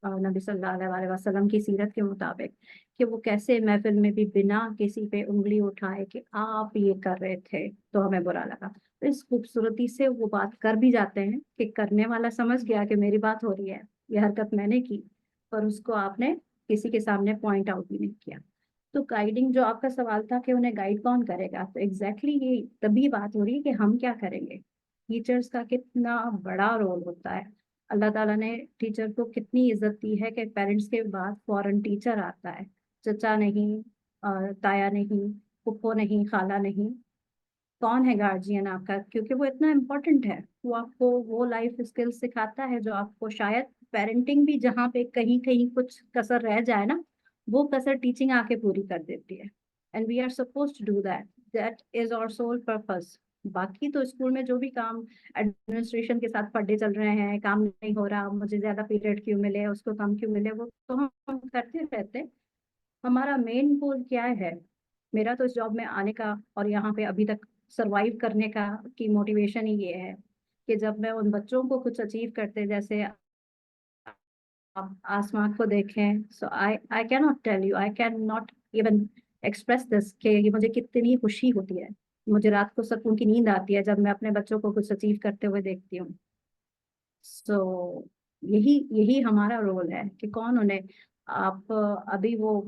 नबी सल्लल्लाहु अलैहि वसल्लम की सीरत के मुताबिक, कि वो कैसे महफिल में भी बिना किसी पे उंगली उठाए कि आप ये कर रहे थे तो हमें बुरा लगा, तो इस खूबसूरती से वो बात कर भी जाते हैं कि करने वाला समझ गया कि मेरी बात हो रही है, ये हरकत मैंने की, पर उसको आपने किसी के सामने पॉइंट आउट भी नहीं किया। तो गाइडिंग, जो आपका सवाल था कि उन्हें गाइड कौन करेगा, तो एग्जैक्टली ये तभी बात हो रही है कि हम क्या करेंगे। टीचर्स का कितना बड़ा रोल होता है। अल्लाह ताला ने टीचर को कितनी इज्जत दी है कि पेरेंट्स के बाद फौरन टीचर आता है। चचा नहीं, ताया नहीं, फुप्पो नहीं, खाला नहीं, कौन है गार्जियन आपका, क्योंकि वो इतना इम्पोर्टेंट है। वो आपको वो लाइफ स्किल्स सिखाता है जो आपको शायद पेरेंटिंग भी, जहाँ पे कहीं कहीं कुछ कसर रह जाए ना, वो कसर टीचिंग आके पूरी कर देती है। And we are suppose to do that, that is our sole purpose. बाकी तो स्कूल में जो भी काम एडमिनिस्ट्रेशन के साथ पढ़े चल रहे हैं, काम नहीं हो रहा, मुझे ज्यादा पीरियड क्यों मिले, उसको कम क्यों मिले, वो तो हम करते रहते हैं। हमारा मेन गोल क्या है? मेरा तो इस जॉब में आने का और यहाँ पे अभी तक सरवाइव करने का की मोटिवेशन ही ये है कि जब मैं उन बच्चों को कुछ अचीव करते, जैसे आप आसमान को देखें, so I can not tell you, I can not even express this कि ये मुझे कितनी खुशी होती है। मुझे रात को सुकून की नींद आती है जब मैं अपने बच्चों को कुछ अचीव करते हुए देखती हूँ। सो यही यही हमारा रोल है कि कौन उन्हें, आप अभी वो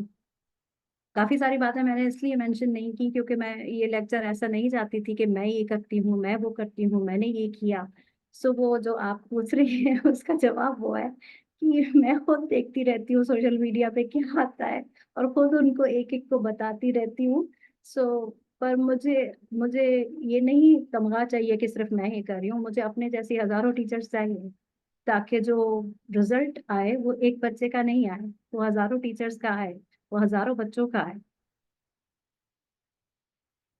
काफी सारी बातें मैंने इसलिए मेंशन नहीं की क्योंकि मैं ये लेक्चर ऐसा नहीं चाहती थी कि मैं ये करती हूँ, मैं वो करती हूँ, मैंने ये किया। सो वो जो आप पूछ रही हैं उसका जवाब वो है कि मैं खुद देखती रहती हूँ सोशल मीडिया पे क्या आता है और खुद उनको एक एक को बताती रहती हूँ। सो पर मुझे मुझे ये नहीं तमगा चाहिए कि सिर्फ मैं ही कर रही हूँ, मुझे अपने जैसी हजारों टीचर्स चाहिए ताकि जो रिजल्ट आए वो एक बच्चे का नहीं आए, वो हजारों टीचर्स का आए, वो हजारों बच्चों का आए।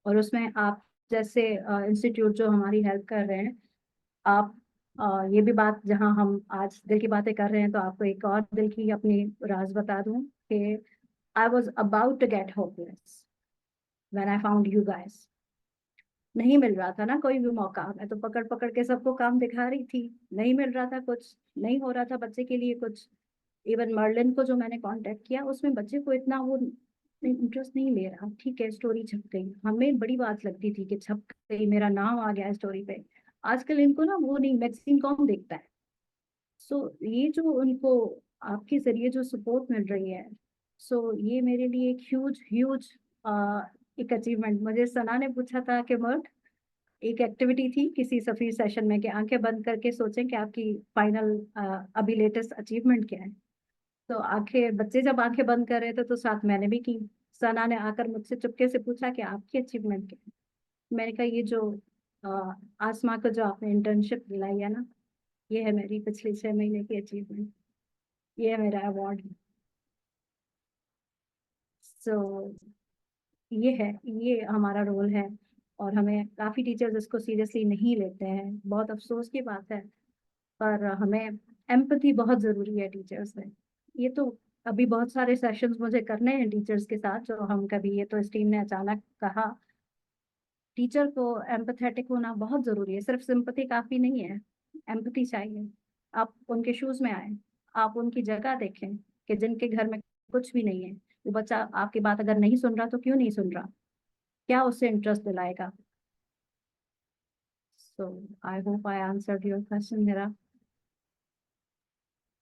और उसमें आप जैसे इंस्टीट्यूट जो हमारी हेल्प कर रहे हैं, आप ये भी बात, जहां हम आज दिल की बातें कर रहे हैं तो आपको एक और दिल की अपनी राज बता दूं कि I was about to get hopeless when I found you guys. नहीं मिल रहा था ना कोई भी मौका, मैं तो पकड़ पकड़ के सबको काम दिखा रही थी, नहीं मिल रहा था कुछ, नहीं हो रहा था बच्चे के लिए कुछ। इवन मर्लिन को जो मैंने कांटेक्ट किया उसमें बच्चे को इतना वो इंटरेस्ट नहीं ले रहा। ठीक है स्टोरी छप गई, हमें बड़ी बात लगती थी कि छप गई, मेरा नाम आ गया स्टोरी पे। आजकल इनको ना वो नहीं, मैगजीन कौन देखता है। सो ये जो उनको आपके जरिए जो सपोर्ट मिल रही है, सो ये मेरे लिए एक ह्यूज ह्यूज एक अचीवमेंट। मुझे सना ने पूछा था कि मर्क, एक एक्टिविटी थी किसी सफीर सेशन में कि आंखें बंद करके सोचें कि आपकी फाइनल अभी लेटेस्ट अचीवमेंट क्या है। तो आंखें, बच्चे जब आंखें बंद कर रहे थे तो साथ मैंने भी की। सना ने आकर मुझसे चुपके से पूछा कि आपकी अचीवमेंट क्या है। मैंने कहा ये जो आसमा को जो आपने इंटर्नशिप दिलाई है ना, ये है मेरी पिछले 6 महीने की अचीवमेंट, ये है मेरा अवार्ड। सो ये है, ये हमारा रोल है। और हमें काफी टीचर्स इसको सीरियसली नहीं लेते हैं, बहुत अफसोस की बात है। पर हमें एम्पैथी बहुत जरूरी है टीचर्स में। ये तो अभी बहुत सारे सेशंस मुझे करने हैं टीचर्स के साथ, जो हम कभी, ये तो इस टीम ने अचानक कहा, टीचर को एम्पैथेटिक होना बहुत जरूरी है, सिर्फ सिंपैथी काफी नहीं है, एम्पैथी चाहिए। आप उनके शूज में आए, आप उनकी जगह देखें कि जिनके घर में कुछ भी नहीं है, वो बच्चा आपकी बात अगर नहीं सुन रहा तो क्यों नहीं सुन रहा, क्या उससे इंटरेस्ट दिलाएगा। So I hope I answered your question मेरा।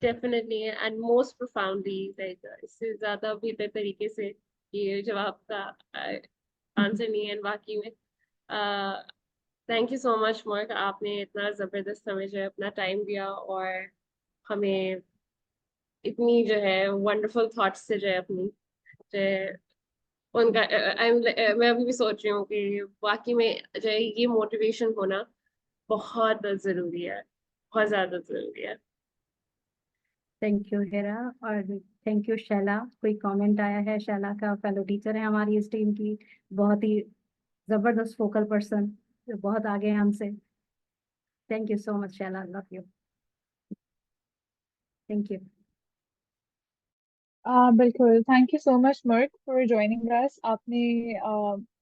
Definitely and most profoundly, like इससे ज्यादा बेहतर तरीके से ये जवाब का आंसर नहीं है वाकई में। Thank you so much mark, आपने इतना जबरदस्त हमें जो है अपना टाइम दिया और हमें इतनी जो है वंडरफुल थॉट्स से जो है अपनी जो है उनका मैं अभी भी सोच रही हूँ कि वाकई में जो है ये मोटिवेशन होना बहुत जरूरी है, बहुत ज्यादा जरूरी है। थैंक यू हेरा, और थैंक यू शैला। कोई कमेंट आया है, शैला का फेलो टीचर है हमारी इस टीम की, बहुत ही जबरदस्त फोकल पर्सन, जो बहुत आगे हैं हमसे। Thank you so much Shaila, love you. Thank you. बिल्कुल, thank you so much Mahrukh for joining us. आपने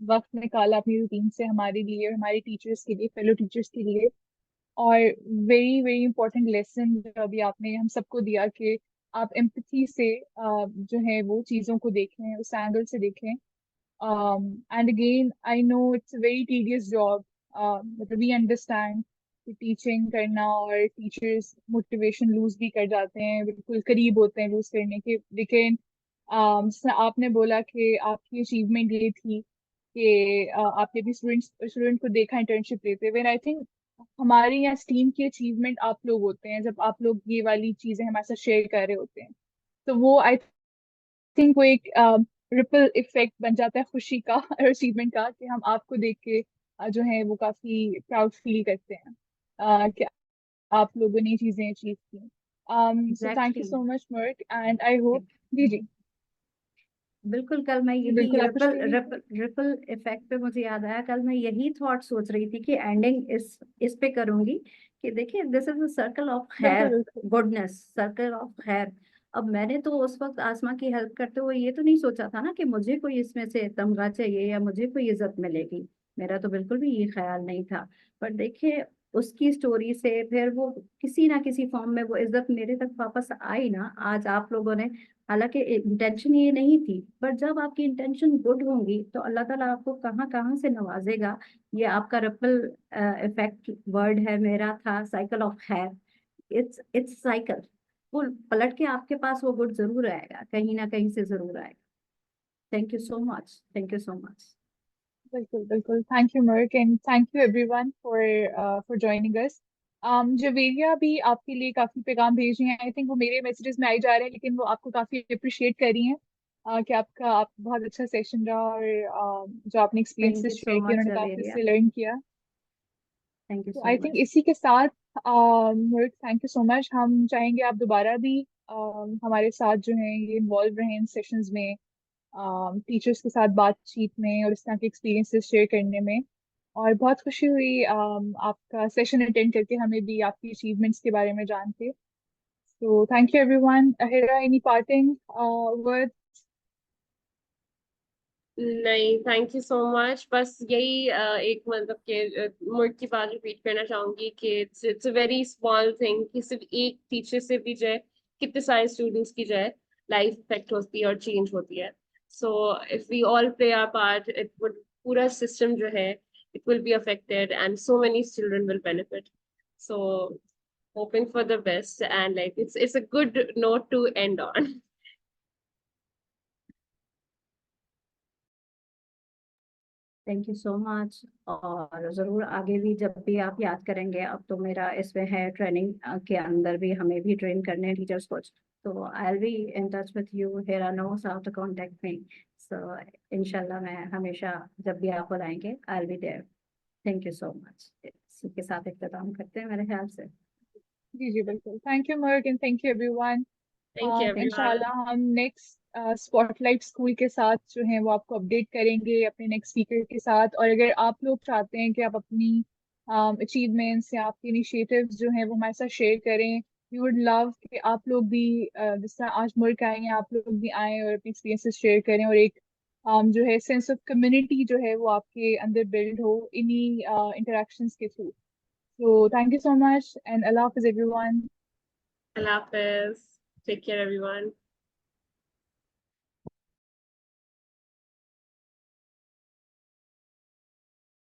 वक्त निकाला अपनी रूटीन से हमारे लिए और हमारे टीचर्स के लिए, फेलो टीचर्स के लिए। और वेरी वेरी इंपॉर्टेंट लेसन जो अभी आपने हम सबको दिया कि आप एम्पैथी से जो है वो चीज़ों को देखें, उस एंगल से देखें। And again, I know it's a very tedious job. मतलब we understand कि टीचिंग करना और टीचर्स मोटिवेशन लूज भी कर जाते हैं, बिल्कुल करीब होते हैं लूज करने के। लेकिन जिसने आपने बोला कि आपकी अचीवमेंट ये थी कि आपने भी स्टूडेंट को देखा इंटर्नशिप लेते हुए। आई थिंक हमारे यहाँ टीम की अचीवमेंट आप लोग होते हैं जब आप लोग ये वाली चीजें हमारे साथ शेयर कर रहे होते हैं। तो वो आई थिंक वो एक रिपल इफेक्ट बन जाता है खुशी का और अचीवमेंट का, कि हम आपको देख के जो है वो काफी प्राउड फील करते हैं कि आप लोगों ने ये चीजें अचीव की। So thank you exactly. So much Mahrukh, and I hope. जी जी बिल्कुल, कल मैं जी, यही बिल्कुल आप कुछ रिपल कह रही थी। रिपल रिपल इफेक्ट पे मुझे याद आया, कल मैं यही थॉट सोच रही थी कि एंडिंग इस पे करूंगी कि देखिए, this is a circle of बिल्कुल हेयर बिल्कुल। Goodness, circle of hair. अब मैंने तो उस वक्त आसमा की हेल्प करते हुए ये तो नहीं सोचा था ना कि मुझे कोई इसमें से तमगा चाहिए या मुझे कोई इज्जत मिलेगी। मेरा तो बिल्कुल भी ये ख्याल नहीं था। पर देखिए, उसकी स्टोरी से फिर वो किसी ना किसी फॉर्म में वो इज्जत मेरे तक वापस आई ना, आज आप लोगों ने। हालांकि इंटेंशन ये नहीं थी, पर जब आपकी इंटेंशन गुड होंगी तो अल्लाह ताला आपको कहाँ कहाँ से नवाजेगा। ये आपका रिपल इफेक्ट वर्ड है, मेरा था साइकिल ऑफ खैर। It's cycle. वो पलट के आपके पास वो गुड जरूर आएगा, कहीं ना कहीं से जरूर आएगा। Thank you so much, thank you so much. बिल्कुल बिल्कुल, thank you Merk, and thank you everyone for joining us. Javeria भी आपके लिए काफी पैगाम भेज रही हैं। आई थिंक वो मेरे मैसेजेस में आई जा रहे हैं, लेकिन वो आपको काफी अप्रिशिएट कर रही हैं कि आप बहुत अच्छा सेशन रहा, और जो आपने thank experiences you so share किए मच उन्होंने काफी जवेरिया। उससे लर्न किया। थैंक यू तो सो आई थिंक मच। इसी के साथ Merk, thank you so much. हम चाहेंगे आप दोबारा भी हमारे साथ जो है ये इन्वॉल्व रहें इन सेशंस में, टीचर्स के साथ बातचीत में और इस तरह के एक्सपीरियंसेस शेयर करने में। और बहुत खुशी हुई आपका सेशन अटेंड करके, हमें भी आपकी अचीवमेंट्स के बारे में जान के। तो thank you everyone. Hira, any parting word? नहीं, थैंक यू सो मच। बस यही एक मतलब के मुल्क की बात रिपीट करना चाहूंगी कि it's a very small thing कि सिर्फ एक टीचर से भी जो है कितने सारे स्टूडेंट्स की जो है लाइफ इफेक्ट होती है और चेंज होती है। So if we all play our part, it would पूरा सिस्टम जो है it will be affected and so many children will benefit. So hoping for the best, and like it's a good note to end on. Thank you so much. और जरूर आगे भी जब भी आप याद करेंगे, अब तो मेरा इसमें है ट्रेनिंग के अंदर भी हमें भी ट्रेन करने हैं टीचर्स को। तो I will be in touch with you, here knows how to contact me. So इंशाल्लाह मैं हमेशा जब भी आप बुलाएंगे I will be there. Thank you so much. इसी के साथ इख्तिताम करते हैं मेरे ख्याल से। जी जी बिल्कुल, thank you Merk, and thank you everyone. Thank you, everyone. इंशाल्लाह हम नेक्स्ट स्पॉटलाइट स्कूल के साथ जो है वो आपको अपडेट करेंगे अपने नेक्स्ट स्पीकर के साथ। और अगर आप लोग चाहते हैं कि आप अपनी अचीवमेंट्स या आपके इनिशिएटिव्स जो हैं वो हमारे साथ शेयर करें, वी वुड लव कि आप लोग भी जिस तरह आज मुल्क आए हैं, आप लोग भी आए और अपनी एक्सपीरियंसेस शेयर करें, और एक जो है सेंस ऑफ कम्युनिटी जो है वो आपके अंदर बिल्ड हो इन्हीं इंटरेक्शंस के through. So thank you so much, and Allah Hafiz everyone. Allah Hafiz. Take care, everyone.